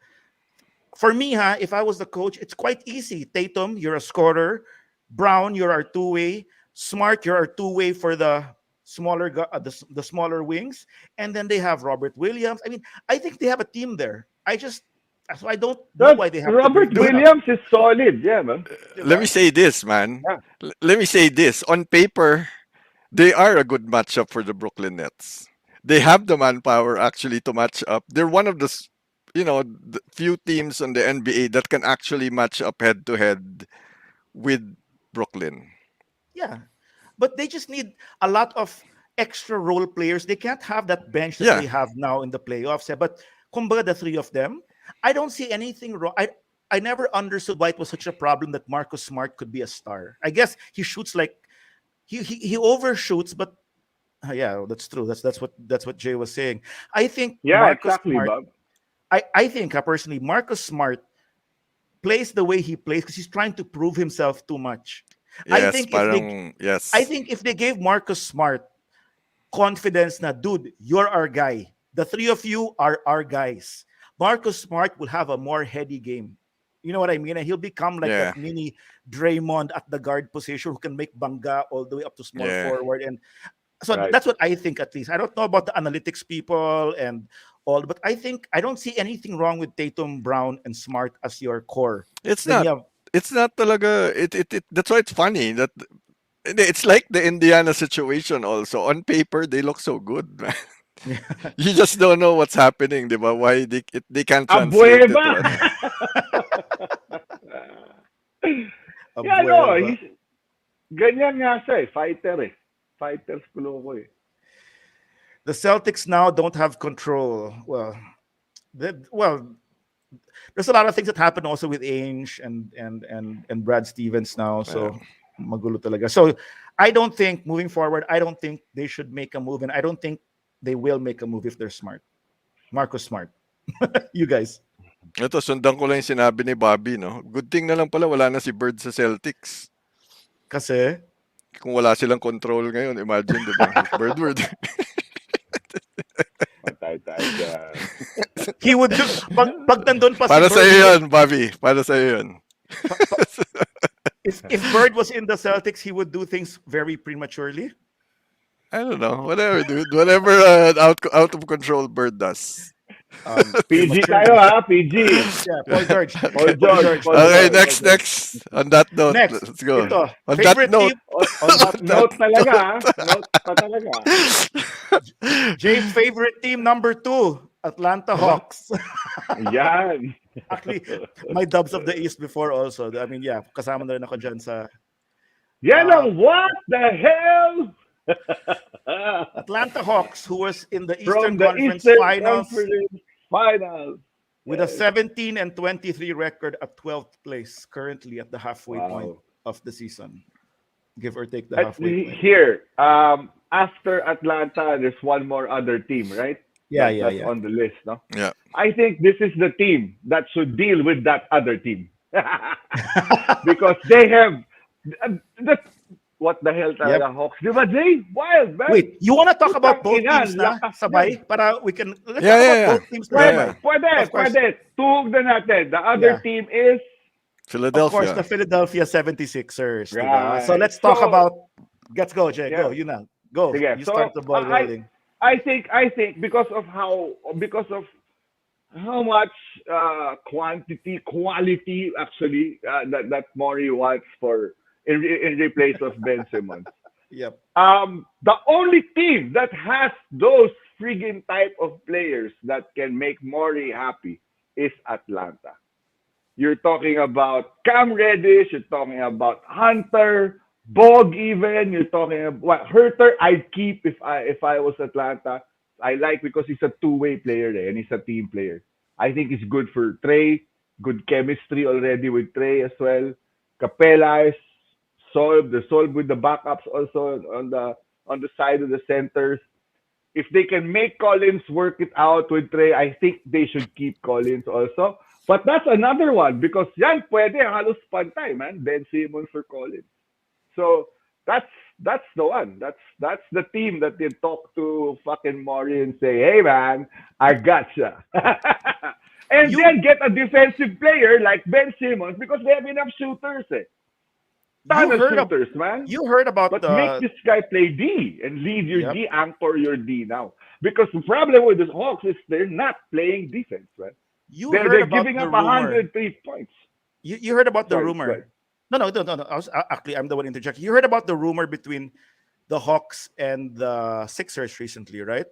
[SPEAKER 1] for me, if I was the coach, it's quite easy. Tatum, you're a scorer. Brown, you're our two-way. Smart, you're our two-way for the the smaller wings, and then they have Robert Williams. I mean, I think they have a team there. So I don't know
[SPEAKER 3] That
[SPEAKER 1] why they have to
[SPEAKER 3] Robert
[SPEAKER 1] break this
[SPEAKER 2] Dude,
[SPEAKER 1] up.
[SPEAKER 3] Williams is solid, yeah, man.
[SPEAKER 2] let me
[SPEAKER 1] Diba?
[SPEAKER 2] say this, man.
[SPEAKER 3] Yeah,
[SPEAKER 2] Let me say this. On paper, they are a good matchup for the Brooklyn Nets. They have the manpower actually to match up. They're one of the few teams on the NBA that can actually match up head to head with Brooklyn.
[SPEAKER 1] Yeah, but they just need a lot of extra role players. They can't have that bench that
[SPEAKER 2] Yeah,
[SPEAKER 1] they have now in the playoffs. But kumbaga, the three of them, I don't see anything wrong. I never understood why it was such a problem that Marcus Smart could be a star. I guess he shoots like he overshoots, but yeah, that's true. That's what Jay was saying. I think
[SPEAKER 3] yeah,
[SPEAKER 1] Marcus
[SPEAKER 3] exactly,
[SPEAKER 1] Smart.
[SPEAKER 3] Bob.
[SPEAKER 1] I think personally, Marcus Smart plays the way he plays because he's trying to prove himself too much. I
[SPEAKER 2] yes,
[SPEAKER 1] think if they
[SPEAKER 2] parang
[SPEAKER 1] I
[SPEAKER 2] yes.
[SPEAKER 1] think if they gave Marcus Smart confidence na, dude, you're our guy. The three of you are our guys. Marcus Smart will have a more heady game. You know what I mean? And he'll become like
[SPEAKER 2] Yeah,
[SPEAKER 1] that mini Draymond at the guard position who can make banga all the way up to small
[SPEAKER 2] yeah.
[SPEAKER 1] forward. And so
[SPEAKER 3] Right.
[SPEAKER 1] that's what I think at least. I don't know about the analytics people and all, but I don't see anything wrong with Tatum, Brown, and Smart as your core.
[SPEAKER 2] It's
[SPEAKER 1] Then
[SPEAKER 2] not.
[SPEAKER 1] you have
[SPEAKER 2] It's not talaga. It. That's why it's funny that it's like the Indiana situation. Also, on paper they look so good, man. You just don't know what's happening, diba? Why they can't translate it
[SPEAKER 3] Abueva!
[SPEAKER 2] to ano.
[SPEAKER 1] a
[SPEAKER 3] yeah, no,
[SPEAKER 1] Bueva.
[SPEAKER 3] he's ganyan nga siya eh. Fighter eh. Fighters ko eh.
[SPEAKER 1] The Celtics now don't have control. Well, there's a lot of things that happen also with Ainge and Brad Stevens now.
[SPEAKER 2] Yeah.
[SPEAKER 1] So magulo talaga. So I don't think moving forward, I don't think they should make a move, and I don't think they will make a move if they're smart. Marcus Smart. You guys.
[SPEAKER 2] Ito, sundan ko lang yung sinabi ni Bobby, no? Good thing na lang pala wala na si Bird sa Celtics.
[SPEAKER 1] Kasi
[SPEAKER 2] Kung wala silang control ngayon, imagine, di ba? If Bird were there.
[SPEAKER 3] Patay tayo dyan.
[SPEAKER 1] he would do pag nandun pa si
[SPEAKER 2] Para
[SPEAKER 1] Bird,
[SPEAKER 2] sa'yo yun, Bobby. Para sa'yo yun.
[SPEAKER 1] pa- pa- if Bird was in the Celtics, he would do things very prematurely.
[SPEAKER 2] I don't know. Whatever, dude. Whatever out of control Bird does.
[SPEAKER 3] PG tayo
[SPEAKER 1] Prematurely.
[SPEAKER 3] ha, PG.
[SPEAKER 1] Yeah, Paul George.
[SPEAKER 3] Paul
[SPEAKER 1] Paul
[SPEAKER 3] George,
[SPEAKER 1] George.
[SPEAKER 3] Paul
[SPEAKER 2] Okay,
[SPEAKER 3] George.
[SPEAKER 2] next. On that note,
[SPEAKER 1] Next,
[SPEAKER 2] let's go.
[SPEAKER 1] ito,
[SPEAKER 2] On that
[SPEAKER 1] favorite
[SPEAKER 2] note,
[SPEAKER 1] team. On that note,
[SPEAKER 3] Note talaga ha. Note pa talaga.
[SPEAKER 1] Jay's favorite team number 2, Atlanta
[SPEAKER 3] Aba,
[SPEAKER 1] Hawks.
[SPEAKER 3] yan.
[SPEAKER 1] Actually, my Dubs of the East before also. I mean, yeah, kasama na rin ako dyan sa
[SPEAKER 3] Yan
[SPEAKER 1] uh,
[SPEAKER 3] ang what the hell?
[SPEAKER 1] Atlanta Hawks, who was in the Eastern
[SPEAKER 3] From the
[SPEAKER 1] Conference
[SPEAKER 3] Eastern
[SPEAKER 1] Finals
[SPEAKER 3] Conference Finals.
[SPEAKER 1] with a
[SPEAKER 3] Yes.
[SPEAKER 1] 17-23 record at 12th place, currently at the halfway point
[SPEAKER 3] Wow.
[SPEAKER 1] of the season, give or take the halfway point.
[SPEAKER 3] Here, after Atlanta, there's one more other team, right?
[SPEAKER 1] Yeah, yeah,
[SPEAKER 3] That's
[SPEAKER 1] yeah.
[SPEAKER 3] on the list, no?
[SPEAKER 2] yeah.
[SPEAKER 3] I think this is the team that should deal with that other team. Because they have the what the hell
[SPEAKER 1] Yep.
[SPEAKER 3] talaga Hawks. Di ba, Jay? Wild, man.
[SPEAKER 1] Wait, you want to talk about
[SPEAKER 3] Putang
[SPEAKER 1] both
[SPEAKER 3] ina,
[SPEAKER 1] teams na?
[SPEAKER 3] lakas
[SPEAKER 1] Sabay?
[SPEAKER 3] yan.
[SPEAKER 1] Para we can, let's
[SPEAKER 2] Yeah,
[SPEAKER 1] talk
[SPEAKER 2] yeah,
[SPEAKER 1] about
[SPEAKER 2] yeah.
[SPEAKER 1] both teams
[SPEAKER 2] Yeah,
[SPEAKER 1] together.
[SPEAKER 2] yeah.
[SPEAKER 3] Pwede,
[SPEAKER 1] Of course.
[SPEAKER 3] pwede. Tuhog na natin. The other
[SPEAKER 1] Yeah.
[SPEAKER 3] team is
[SPEAKER 1] Of course, the
[SPEAKER 2] Philadelphia.
[SPEAKER 1] Philadelphia 76ers, diba? So
[SPEAKER 3] right.
[SPEAKER 1] let's talk
[SPEAKER 3] So,
[SPEAKER 1] about, let's go, Jay.
[SPEAKER 3] yeah.
[SPEAKER 1] Go, you know. Go.
[SPEAKER 3] Sige.
[SPEAKER 1] You
[SPEAKER 3] So
[SPEAKER 1] start the ball rolling.
[SPEAKER 3] I think because of how much quality actually that Maury wants for in replace of Ben Simmons.
[SPEAKER 1] Yep.
[SPEAKER 3] The only team that has those friggin' type of players that can make Maury happy is Atlanta. You're talking about Cam Reddish, you're talking about Hunter, Bog even, you're talking about Herter I'd keep if I was Atlanta. I like because he's a two-way player and he's a team player. I think it's good for Trey, good chemistry already with Trey as well. Capella is solved, they're solved with the backups also on the side of the centers. If they can make Collins work it out with Trey, I think they should keep Collins also. But that's another one because yan pwede halos pantay, man. Ben Simmons or Collins. So that's the one. That's the team that they talk to fucking Maury and say, hey man, I gotcha. And
[SPEAKER 1] You
[SPEAKER 3] then get a defensive player like Ben Simmons because they have enough shooters. Eh.
[SPEAKER 1] you
[SPEAKER 3] ton of
[SPEAKER 1] heard of
[SPEAKER 3] shooters, man.
[SPEAKER 1] you heard about
[SPEAKER 3] But make
[SPEAKER 1] the
[SPEAKER 3] this guy play D and lead your
[SPEAKER 1] yep.
[SPEAKER 3] D, anchor your D now. Because the problem with the Hawks is they're not playing defense, man.
[SPEAKER 1] You
[SPEAKER 3] They're
[SPEAKER 1] heard
[SPEAKER 3] they're
[SPEAKER 1] about
[SPEAKER 3] giving
[SPEAKER 1] the
[SPEAKER 3] up
[SPEAKER 1] rumor.
[SPEAKER 3] 103 points.
[SPEAKER 1] You heard about the
[SPEAKER 3] Sorry, go ahead.
[SPEAKER 1] rumor. No. Actually, I'm the one interjecting. You heard about the rumor between the Hawks and the Sixers recently, right?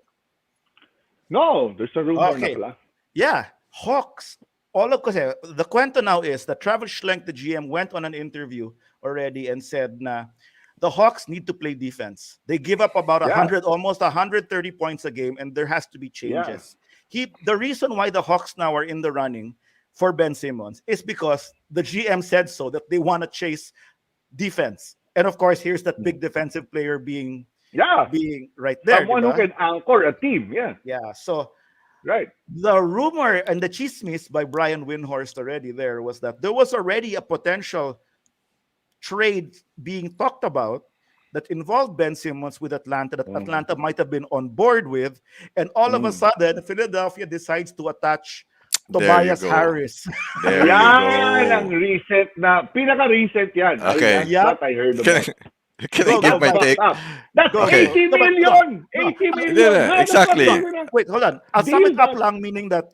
[SPEAKER 3] No, there's a rumor na
[SPEAKER 1] Okay.
[SPEAKER 3] pala.
[SPEAKER 1] Yeah, Hawks. All of kasi the kwento now is that Travis Schlenk, the GM, went on an interview already and said na the Hawks need to play defense. They give up about
[SPEAKER 3] Yeah,
[SPEAKER 1] 100, almost 130 points a game, and there has to be
[SPEAKER 3] yeah.
[SPEAKER 1] changes. The reason why the Hawks now are in the running for Ben Simmons is because the GM said so that they want to chase defense. And of course, here's that big defensive player
[SPEAKER 3] Yeah,
[SPEAKER 1] being right there,
[SPEAKER 3] someone who
[SPEAKER 1] diba?
[SPEAKER 3] can anchor a team. Yeah,
[SPEAKER 1] Yeah. So
[SPEAKER 3] right.
[SPEAKER 1] the rumor and the chismis by Brian Windhorst already there was that there was already a potential trade being talked about that involved Ben Simmons with Atlanta that
[SPEAKER 3] Mm.
[SPEAKER 1] Atlanta might have been on board with, and all of a
[SPEAKER 3] Mm.
[SPEAKER 1] sudden Philadelphia decides to attach
[SPEAKER 2] There you
[SPEAKER 1] Tobias
[SPEAKER 2] go.
[SPEAKER 1] Harris.
[SPEAKER 2] There you
[SPEAKER 3] Yan ang
[SPEAKER 2] go.
[SPEAKER 3] recent na, pinaka-recent yan.
[SPEAKER 2] Okay.
[SPEAKER 1] Yep.
[SPEAKER 3] That I heard
[SPEAKER 2] Can
[SPEAKER 3] about.
[SPEAKER 2] can I
[SPEAKER 1] Go
[SPEAKER 2] give
[SPEAKER 1] go
[SPEAKER 3] That's
[SPEAKER 2] my
[SPEAKER 1] Mike.
[SPEAKER 3] fucked
[SPEAKER 2] take?
[SPEAKER 3] up. That's
[SPEAKER 1] Go
[SPEAKER 2] Okay.
[SPEAKER 1] go.
[SPEAKER 3] 80
[SPEAKER 1] No, but no.
[SPEAKER 3] million!
[SPEAKER 1] No.
[SPEAKER 3] 80
[SPEAKER 2] No,
[SPEAKER 3] million!
[SPEAKER 2] no,
[SPEAKER 3] How the fuck are
[SPEAKER 2] exactly.
[SPEAKER 3] you gonna
[SPEAKER 1] Wait, hold on. I'll sum
[SPEAKER 3] deal
[SPEAKER 1] it up
[SPEAKER 3] that?
[SPEAKER 1] lang, meaning that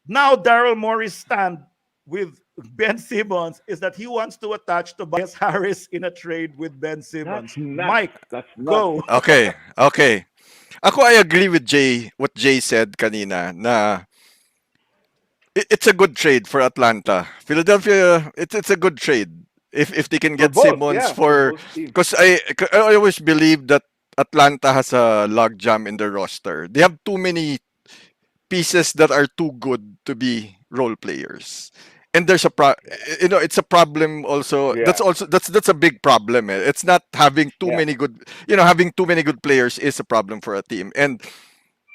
[SPEAKER 1] now Daryl Morey's stand with Ben Simmons is that he wants to attach Tobias Harris in a trade with Ben
[SPEAKER 3] That's
[SPEAKER 1] Simmons.
[SPEAKER 3] nuts.
[SPEAKER 1] Mike,
[SPEAKER 3] That's nuts.
[SPEAKER 1] go.
[SPEAKER 2] Okay. Okay. Ako, I agree with Jay, what Jay said kanina, na it's a good trade for Atlanta. Philadelphia, it's a good trade if they can
[SPEAKER 3] For
[SPEAKER 2] get
[SPEAKER 3] both,
[SPEAKER 2] Simmons
[SPEAKER 3] yeah, for
[SPEAKER 2] for,
[SPEAKER 3] both teams.
[SPEAKER 2] because I always believe that Atlanta has a logjam in their roster. They have too many pieces that are too good to be role players. And there's it's a problem also.
[SPEAKER 3] Yeah,
[SPEAKER 2] That's a big problem. It's not having too
[SPEAKER 3] yeah.
[SPEAKER 2] many good, having too many good players is a problem for a team. And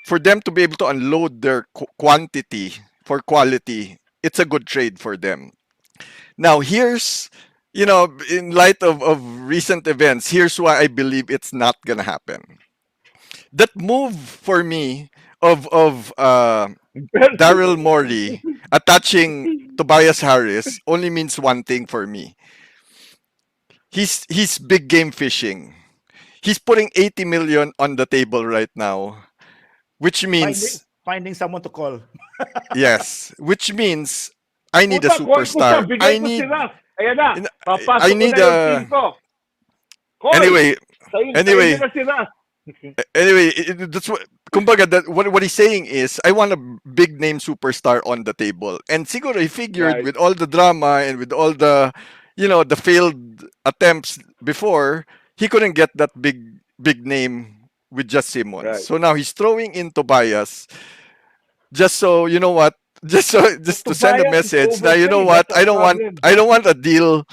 [SPEAKER 2] for them to be able to unload their quantity for quality, it's a good trade for them. Now, in light of recent events, here's why I believe it's not gonna happen. That move for me of Daryl Morey attaching Tobias Harris only means one thing for me. He's big game fishing. He's putting 80 million on the table right now, which
[SPEAKER 1] finding
[SPEAKER 2] means
[SPEAKER 1] finding someone to call.
[SPEAKER 2] yes, which means I need a
[SPEAKER 3] Puta, call ko siya.
[SPEAKER 2] superstar.
[SPEAKER 3] Bigay ko si Ras. Ayan na.
[SPEAKER 2] I
[SPEAKER 3] Papasok ko
[SPEAKER 2] need
[SPEAKER 3] na yung team
[SPEAKER 2] a
[SPEAKER 3] ko. Call.
[SPEAKER 2] anyway,
[SPEAKER 3] Tayo nyo
[SPEAKER 2] anyway,
[SPEAKER 3] na si Ras.
[SPEAKER 2] that's what kumbaga that what he's saying is I want a big name superstar on the table. And siguro he figured
[SPEAKER 3] Right,
[SPEAKER 2] with all the drama and with all the the failed attempts before, he couldn't get that big name with just Simmons.
[SPEAKER 3] right.
[SPEAKER 2] So now he's throwing in Tobias just so you know what
[SPEAKER 3] But
[SPEAKER 2] just to send a
[SPEAKER 3] Tobias is
[SPEAKER 2] message. Now you know
[SPEAKER 3] overpaid.
[SPEAKER 2] what,
[SPEAKER 3] That's a problem.
[SPEAKER 2] I don't want a deal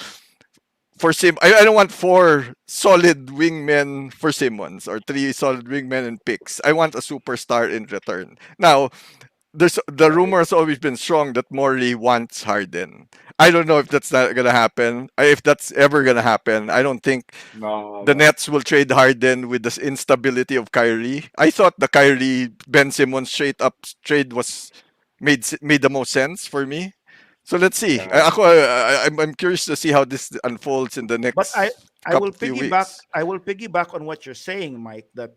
[SPEAKER 2] for I don't want four solid wingmen for Simmons or three solid wingmen and picks. I want a superstar in return. Now, there's the
[SPEAKER 3] Right.
[SPEAKER 2] rumor has always been strong that Morley wants Harden. I don't know if that's not gonna happen. If that's ever gonna happen, I don't think
[SPEAKER 3] No,
[SPEAKER 2] the
[SPEAKER 3] no.
[SPEAKER 2] Nets will trade Harden with the instability of Kyrie. I thought the Kyrie Ben Simmons straight up trade was made the most sense for me. So let's see.
[SPEAKER 3] Yeah.
[SPEAKER 2] I'm curious to see how this unfolds in the
[SPEAKER 1] But
[SPEAKER 2] next couple few weeks.
[SPEAKER 1] I will piggyback on what you're saying, Mike, that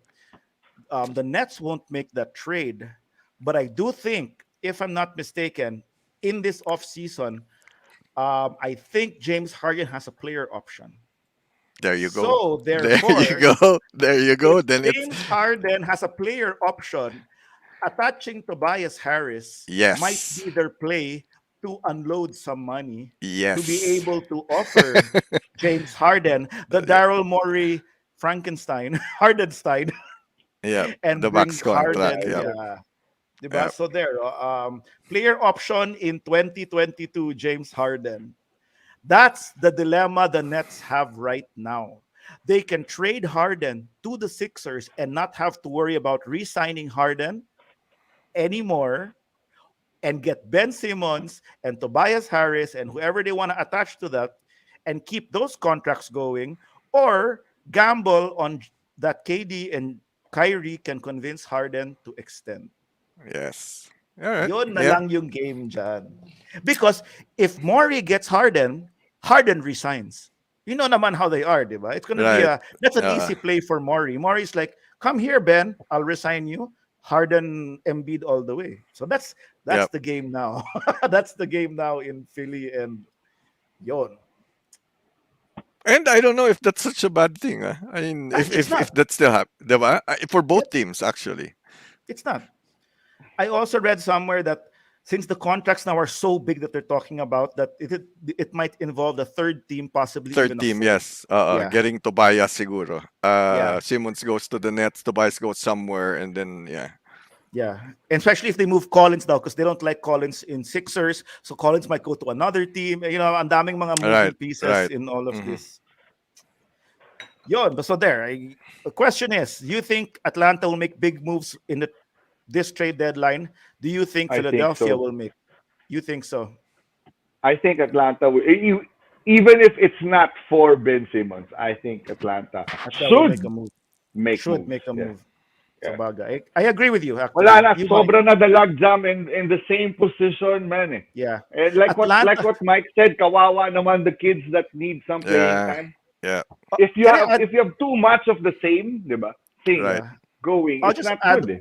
[SPEAKER 1] the Nets won't make that trade. But I do think, if I'm not mistaken, in this offseason, I think James Harden has a player option.
[SPEAKER 2] There you go.
[SPEAKER 1] So
[SPEAKER 2] There you
[SPEAKER 1] therefore,
[SPEAKER 2] go. There you
[SPEAKER 1] if
[SPEAKER 2] go. Then it's
[SPEAKER 1] James Harden has a player option, attaching Tobias Harris might
[SPEAKER 2] yes,
[SPEAKER 1] be their play to unload some money to be
[SPEAKER 2] yes.
[SPEAKER 1] able to offer James Harden the Daryl Morey Frankenstein, Hardenstein,
[SPEAKER 2] Yeah,
[SPEAKER 1] and
[SPEAKER 2] the
[SPEAKER 1] bring
[SPEAKER 2] max
[SPEAKER 3] Yeah,
[SPEAKER 2] contract.
[SPEAKER 1] Harden.
[SPEAKER 2] Yeah,
[SPEAKER 3] yeah.
[SPEAKER 1] Yeah. Diba?
[SPEAKER 2] yeah.
[SPEAKER 1] So there, player option in 2022, James Harden. That's the dilemma the Nets have right now. They can trade Harden to the Sixers and not have to worry about re-signing Harden anymore and get Ben Simmons and Tobias Harris and whoever they want to attach to that and keep those contracts going, or gamble on that KD and Kyrie can convince Harden to extend.
[SPEAKER 2] Yes. All right.
[SPEAKER 1] Yun na
[SPEAKER 2] Yeah.
[SPEAKER 1] lang yung game dyan. Because if Maury gets Harden, Harden resigns. You know naman how they are, diba? It's gonna be
[SPEAKER 2] Right.
[SPEAKER 1] that's an
[SPEAKER 2] Uh,
[SPEAKER 1] easy play for Maury. Maury's like, come here, Ben. I'll resign you. Harden Embiid all the way. So that's
[SPEAKER 2] yep.
[SPEAKER 1] the game now. That's the game now in Philly and yon.
[SPEAKER 2] And I don't know if that's such a bad thing. I mean,
[SPEAKER 1] It's
[SPEAKER 2] if
[SPEAKER 1] not.
[SPEAKER 2] that still happens, for
[SPEAKER 1] Yeah,
[SPEAKER 2] both teams actually.
[SPEAKER 1] it's not. I also read somewhere that since the contracts now are so big that they're talking about that it might involve the third team, possibly
[SPEAKER 2] Third
[SPEAKER 1] even a
[SPEAKER 2] team,
[SPEAKER 1] fourth.
[SPEAKER 2] yes.
[SPEAKER 1] Yeah,
[SPEAKER 2] Getting Tobias siguro.
[SPEAKER 1] yeah,
[SPEAKER 2] Simmons goes to the Nets, Tobias goes somewhere, and then yeah.
[SPEAKER 1] yeah. And especially if they move Collins now because they don't like Collins in Sixers, so Collins might go to another team. You know, ang daming mga moving
[SPEAKER 2] Right,
[SPEAKER 1] pieces
[SPEAKER 2] right.
[SPEAKER 1] in all of
[SPEAKER 2] Hmm.
[SPEAKER 1] this. Yon, but so there. The question is, do you think Atlanta will make big moves in this trade deadline? Do you think
[SPEAKER 3] I think
[SPEAKER 1] Philadelphia
[SPEAKER 3] so.
[SPEAKER 1] will make? You think so?
[SPEAKER 3] I think Atlanta will, even if it's not for Ben Simmons, I think Atlanta
[SPEAKER 1] Atlanta will make a
[SPEAKER 3] should
[SPEAKER 1] move.
[SPEAKER 3] make
[SPEAKER 1] Should
[SPEAKER 3] moves.
[SPEAKER 1] make a
[SPEAKER 3] Yeah,
[SPEAKER 1] move.
[SPEAKER 3] yeah.
[SPEAKER 1] Sabagay. I agree with you
[SPEAKER 3] Wala
[SPEAKER 1] actually.
[SPEAKER 3] na,
[SPEAKER 1] You might.
[SPEAKER 3] sobra na the logjam in the same position, man. Eh.
[SPEAKER 1] Yeah.
[SPEAKER 3] And like
[SPEAKER 1] Atlanta.
[SPEAKER 3] what Mike said, kawawa naman the kids that need some playing
[SPEAKER 2] Yeah,
[SPEAKER 3] time.
[SPEAKER 2] yeah.
[SPEAKER 1] Can I add?
[SPEAKER 3] If you have too much of the same, diba? Thing
[SPEAKER 2] Right.
[SPEAKER 1] Yeah.
[SPEAKER 3] going,
[SPEAKER 1] I'll
[SPEAKER 3] it's
[SPEAKER 1] just
[SPEAKER 3] not
[SPEAKER 1] add.
[SPEAKER 3] good. Eh.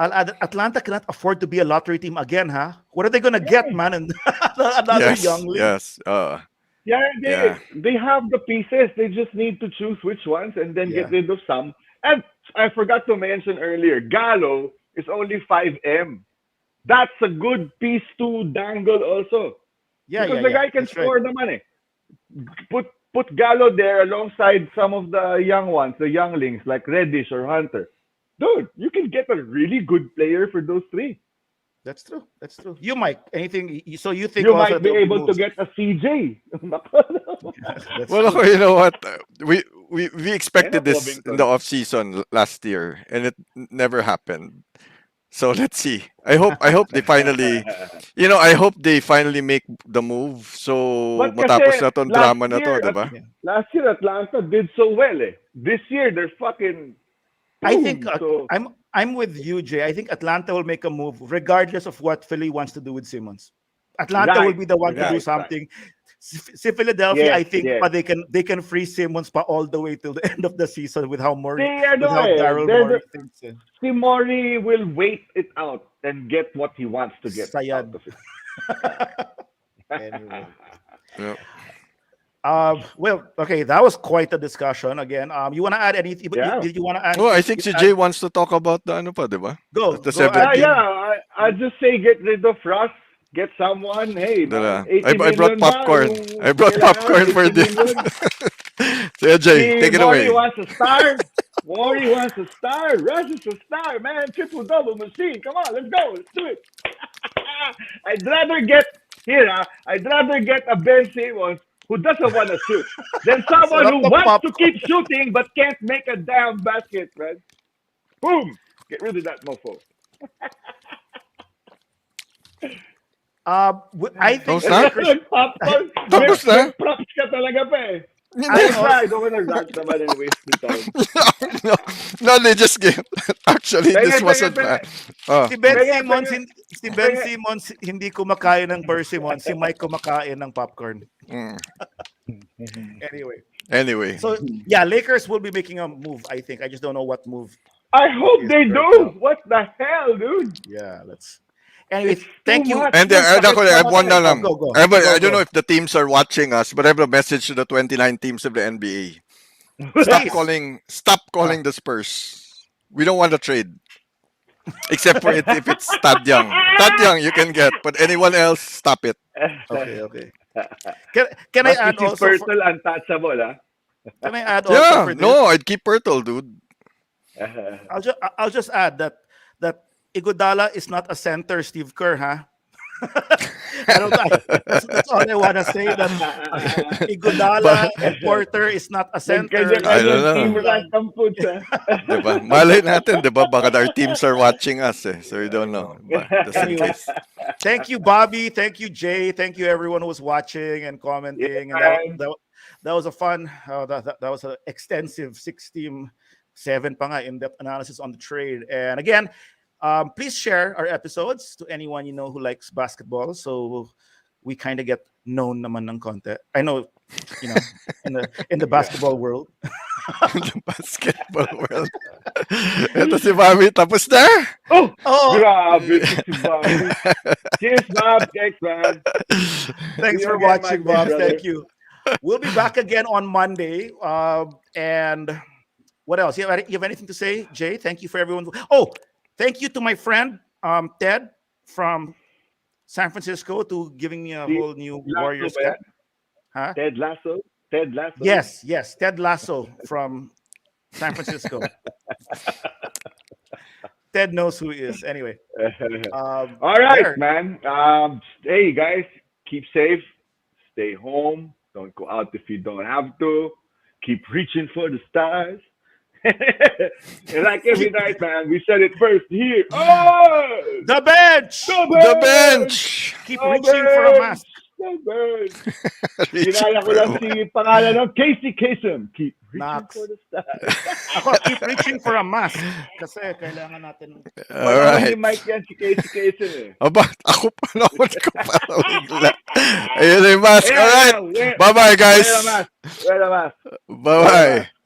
[SPEAKER 1] I'll add. Atlanta cannot afford to be a lottery team again, huh? What are they gonna get,
[SPEAKER 3] Yeah,
[SPEAKER 1] man? And another
[SPEAKER 2] Yes,
[SPEAKER 1] youngling.
[SPEAKER 2] yes.
[SPEAKER 3] yeah,
[SPEAKER 2] Yeah.
[SPEAKER 3] they have the pieces. They just need to choose which ones and then get
[SPEAKER 1] Yeah.
[SPEAKER 3] rid of some. And I forgot to mention earlier, Gallo is only 5M. That's a good piece to dangle also.
[SPEAKER 1] Yeah.
[SPEAKER 3] Because
[SPEAKER 1] Yeah.
[SPEAKER 3] the
[SPEAKER 1] Yeah.
[SPEAKER 3] guy can
[SPEAKER 1] That's right.
[SPEAKER 3] score the money. Put put Gallo there alongside some of the young ones, the younglings like Reddish or Hunter. Dude, you can get a really good player for those three.
[SPEAKER 1] That's true. That's true. You, Mike, anything? So you think
[SPEAKER 3] You
[SPEAKER 1] also
[SPEAKER 3] might
[SPEAKER 1] that
[SPEAKER 3] be
[SPEAKER 1] there will be
[SPEAKER 3] able to
[SPEAKER 1] moves?
[SPEAKER 3] get a CJ.
[SPEAKER 1] That's
[SPEAKER 2] Well,
[SPEAKER 1] true.
[SPEAKER 2] okay, you know what? We
[SPEAKER 3] And a
[SPEAKER 2] expected this in the
[SPEAKER 3] Covington.
[SPEAKER 2] off season last year, and it never happened. So let's see. I hope they finally, I hope they finally make the move. So
[SPEAKER 3] But kasi
[SPEAKER 2] matapos na tong
[SPEAKER 3] last
[SPEAKER 2] drama na to,
[SPEAKER 3] year,
[SPEAKER 2] 'di ba?
[SPEAKER 1] Yeah.
[SPEAKER 3] last year Atlanta did so well eh. This year they're fucking
[SPEAKER 1] I think
[SPEAKER 3] boom. So
[SPEAKER 1] I'm with you, Jay. I think Atlanta will make a move regardless of what Philly wants to do with Simmons. Atlanta will
[SPEAKER 3] right,
[SPEAKER 1] be the one to do
[SPEAKER 3] right.
[SPEAKER 1] something. Si Philadelphia,
[SPEAKER 3] Yes,
[SPEAKER 1] I think
[SPEAKER 3] yes.
[SPEAKER 1] but they can free Simmons pa all the way till the end of the season
[SPEAKER 3] Si
[SPEAKER 1] with
[SPEAKER 3] ano
[SPEAKER 1] how
[SPEAKER 3] eh,
[SPEAKER 1] Daryl Morey thinks. Eh.
[SPEAKER 3] si Mori will wait it out and get what he wants to get out
[SPEAKER 1] Sayad.
[SPEAKER 3] of it. Yeah.
[SPEAKER 1] Anyway.
[SPEAKER 2] Yeah.
[SPEAKER 1] Well, okay, that was quite a discussion again. You want to add anything?
[SPEAKER 3] Yeah.
[SPEAKER 1] Did you want to add,
[SPEAKER 2] Oh, I think si Jay wants to talk about the ano pa, 'di ba? The
[SPEAKER 1] go add?
[SPEAKER 3] Yeah,
[SPEAKER 2] 17.
[SPEAKER 3] I just say get rid of Russ, get someone, hey man,
[SPEAKER 2] Dala.
[SPEAKER 3] 80
[SPEAKER 2] I brought
[SPEAKER 3] million ba
[SPEAKER 2] popcorn. I
[SPEAKER 3] yung
[SPEAKER 2] brought
[SPEAKER 3] kailangan?
[SPEAKER 2] popcorn for
[SPEAKER 3] 80
[SPEAKER 2] the.
[SPEAKER 3] million?
[SPEAKER 2] So, Jay,
[SPEAKER 3] Si
[SPEAKER 2] take it
[SPEAKER 3] Mori
[SPEAKER 2] away.
[SPEAKER 3] wants a star. Mori wants a star. Russ is a star, man. Triple double machine. Come on, let's go. Let's do it. I'd rather get I'd rather get a Ben Simmons who doesn't want to shoot than someone
[SPEAKER 1] Sarap
[SPEAKER 3] who
[SPEAKER 1] ng
[SPEAKER 3] wants to keep
[SPEAKER 1] popcorn.
[SPEAKER 3] shooting but can't make a damn basket, man. Boom! Get rid of that mofo.
[SPEAKER 1] I think
[SPEAKER 2] Tapos
[SPEAKER 1] the
[SPEAKER 2] na?
[SPEAKER 1] Lakers.
[SPEAKER 3] Popcorn. May,
[SPEAKER 2] Tapos na?
[SPEAKER 3] may props ka talaga pa eh.
[SPEAKER 1] I
[SPEAKER 3] Ayos
[SPEAKER 1] also
[SPEAKER 3] na, I don't wanna rant naman and waste the time.
[SPEAKER 2] no, no, they just gave. Actually, this
[SPEAKER 3] Penge, penge,
[SPEAKER 2] wasn't
[SPEAKER 3] penge.
[SPEAKER 2] bad. Oh,
[SPEAKER 1] si Ben
[SPEAKER 2] oh.
[SPEAKER 3] Penge,
[SPEAKER 1] Simmons
[SPEAKER 3] penge.
[SPEAKER 1] si Ben
[SPEAKER 3] Penge.
[SPEAKER 1] Simmons hindi kumakain ng persimmon, si Mike kumakain ng popcorn.
[SPEAKER 2] Mm.
[SPEAKER 1] Anyway,
[SPEAKER 2] Anyway,
[SPEAKER 1] so yeah, Lakers will be making a move. I think I just don't know what move
[SPEAKER 3] I
[SPEAKER 1] it
[SPEAKER 3] hope
[SPEAKER 1] is
[SPEAKER 3] they
[SPEAKER 1] right
[SPEAKER 3] do.
[SPEAKER 1] now.
[SPEAKER 3] What the hell, dude?
[SPEAKER 1] Yeah, let's.
[SPEAKER 3] It's
[SPEAKER 1] Anyway,
[SPEAKER 3] too
[SPEAKER 1] thank you.
[SPEAKER 3] much,
[SPEAKER 2] and
[SPEAKER 3] man. Sakit
[SPEAKER 2] I
[SPEAKER 3] sa
[SPEAKER 2] have one
[SPEAKER 3] mata.
[SPEAKER 2] na
[SPEAKER 1] Oh,
[SPEAKER 2] lang.
[SPEAKER 1] go go go
[SPEAKER 2] I don't know
[SPEAKER 1] go.
[SPEAKER 2] if the teams are watching us, but I have a message to the 29 teams of the NBA.
[SPEAKER 1] Please.
[SPEAKER 2] Stop
[SPEAKER 1] Ah,
[SPEAKER 2] calling the Spurs. We don't want to trade. Except for it if it's Tad Young. Tad Young you can get, but anyone else, stop it.
[SPEAKER 1] okay, okay. Can I
[SPEAKER 3] But you
[SPEAKER 1] add
[SPEAKER 3] see
[SPEAKER 1] also for
[SPEAKER 3] Pirtle untouchable, huh?
[SPEAKER 1] can I add also
[SPEAKER 2] Yeah,
[SPEAKER 1] for this?
[SPEAKER 2] no, I'd keep Pirtle, dude.
[SPEAKER 1] I'll just add that Iguodala is not a center Steve Kerr, huh? I don't know. That's all I want to say. That
[SPEAKER 2] But
[SPEAKER 1] Iguodala and Porter is not a center.
[SPEAKER 2] I don't
[SPEAKER 3] Nagkanya-kanyang team
[SPEAKER 2] know.
[SPEAKER 1] Team
[SPEAKER 3] rank
[SPEAKER 1] lang.
[SPEAKER 3] ang putsa.
[SPEAKER 2] 'Di ba? Malay natin, 'di ba? Baka our teams are watching us eh. So we don't
[SPEAKER 1] I
[SPEAKER 2] know.
[SPEAKER 1] know.
[SPEAKER 2] But just in
[SPEAKER 1] Anyway,
[SPEAKER 2] case.
[SPEAKER 1] thank you, Bobby. Thank you, Jay. Thank you, everyone who was watching and
[SPEAKER 3] Yeah,
[SPEAKER 1] commenting. And
[SPEAKER 3] man.
[SPEAKER 1] that was a fun. That was an extensive 6 team, seven pa nga in-depth analysis on the trade. And again, please share our episodes to anyone you know who likes basketball. So we kind of get known naman ng konti. I know you know, in the
[SPEAKER 3] Yeah.
[SPEAKER 1] basketball world.
[SPEAKER 2] in the basketball world. Ito si Bobby, tapos na?
[SPEAKER 3] Oh,
[SPEAKER 1] Oh,
[SPEAKER 3] grabe to si Bobby. Cheers, Bob. Thanks, man. See
[SPEAKER 1] thanks
[SPEAKER 3] you
[SPEAKER 1] for
[SPEAKER 3] again,
[SPEAKER 1] watching,
[SPEAKER 3] Monday,
[SPEAKER 1] Bob.
[SPEAKER 3] brother.
[SPEAKER 1] Thank you. We'll be back again on Monday. And what else? You have anything to say, Jay? Thank you for everyone. Oh, thank you to my friend Ted from San Francisco to giving me a
[SPEAKER 3] See,
[SPEAKER 1] whole new
[SPEAKER 3] Lasso
[SPEAKER 1] Warriors
[SPEAKER 3] ba
[SPEAKER 1] cap.
[SPEAKER 3] yan?
[SPEAKER 1] Huh?
[SPEAKER 3] Ted Lasso? Ted Lasso?
[SPEAKER 1] Yes, yes. Ted Lasso from San Francisco. Ted knows who he is. Anyway,
[SPEAKER 3] All right,
[SPEAKER 1] there.
[SPEAKER 3] man. Hey, guys, keep safe. Stay home. Don't go out if you don't have to. Keep reaching for the stars. And like every
[SPEAKER 1] Keep
[SPEAKER 3] night, man, we said it first here. Oh,
[SPEAKER 1] the bench.
[SPEAKER 3] the
[SPEAKER 2] The
[SPEAKER 3] bench!
[SPEAKER 2] bench!
[SPEAKER 1] Keep
[SPEAKER 3] The
[SPEAKER 1] reaching for a
[SPEAKER 3] bench!
[SPEAKER 1] mask.
[SPEAKER 3] The bench!
[SPEAKER 2] Reaching
[SPEAKER 3] Ginaya ko
[SPEAKER 2] for
[SPEAKER 3] lang
[SPEAKER 2] a
[SPEAKER 3] si pangalan ng Casey Kasem. Keep reaching for
[SPEAKER 1] Knox.
[SPEAKER 3] the stars.
[SPEAKER 1] Ako, keep reaching for a mask. Kasi kailangan natin.
[SPEAKER 3] Panahon ni
[SPEAKER 2] Alright.
[SPEAKER 3] Mike yan si Casey Kasem eh.
[SPEAKER 2] Aba, ako pala, hindi ko pala bigla. Ayun na yung mask.
[SPEAKER 3] Yeah,
[SPEAKER 2] Alright.
[SPEAKER 3] yeah. Wear,
[SPEAKER 2] Bye-bye,
[SPEAKER 3] wear a
[SPEAKER 2] guys.
[SPEAKER 3] mask. Wear a mask. Wear a
[SPEAKER 2] Bye-bye.
[SPEAKER 3] mask.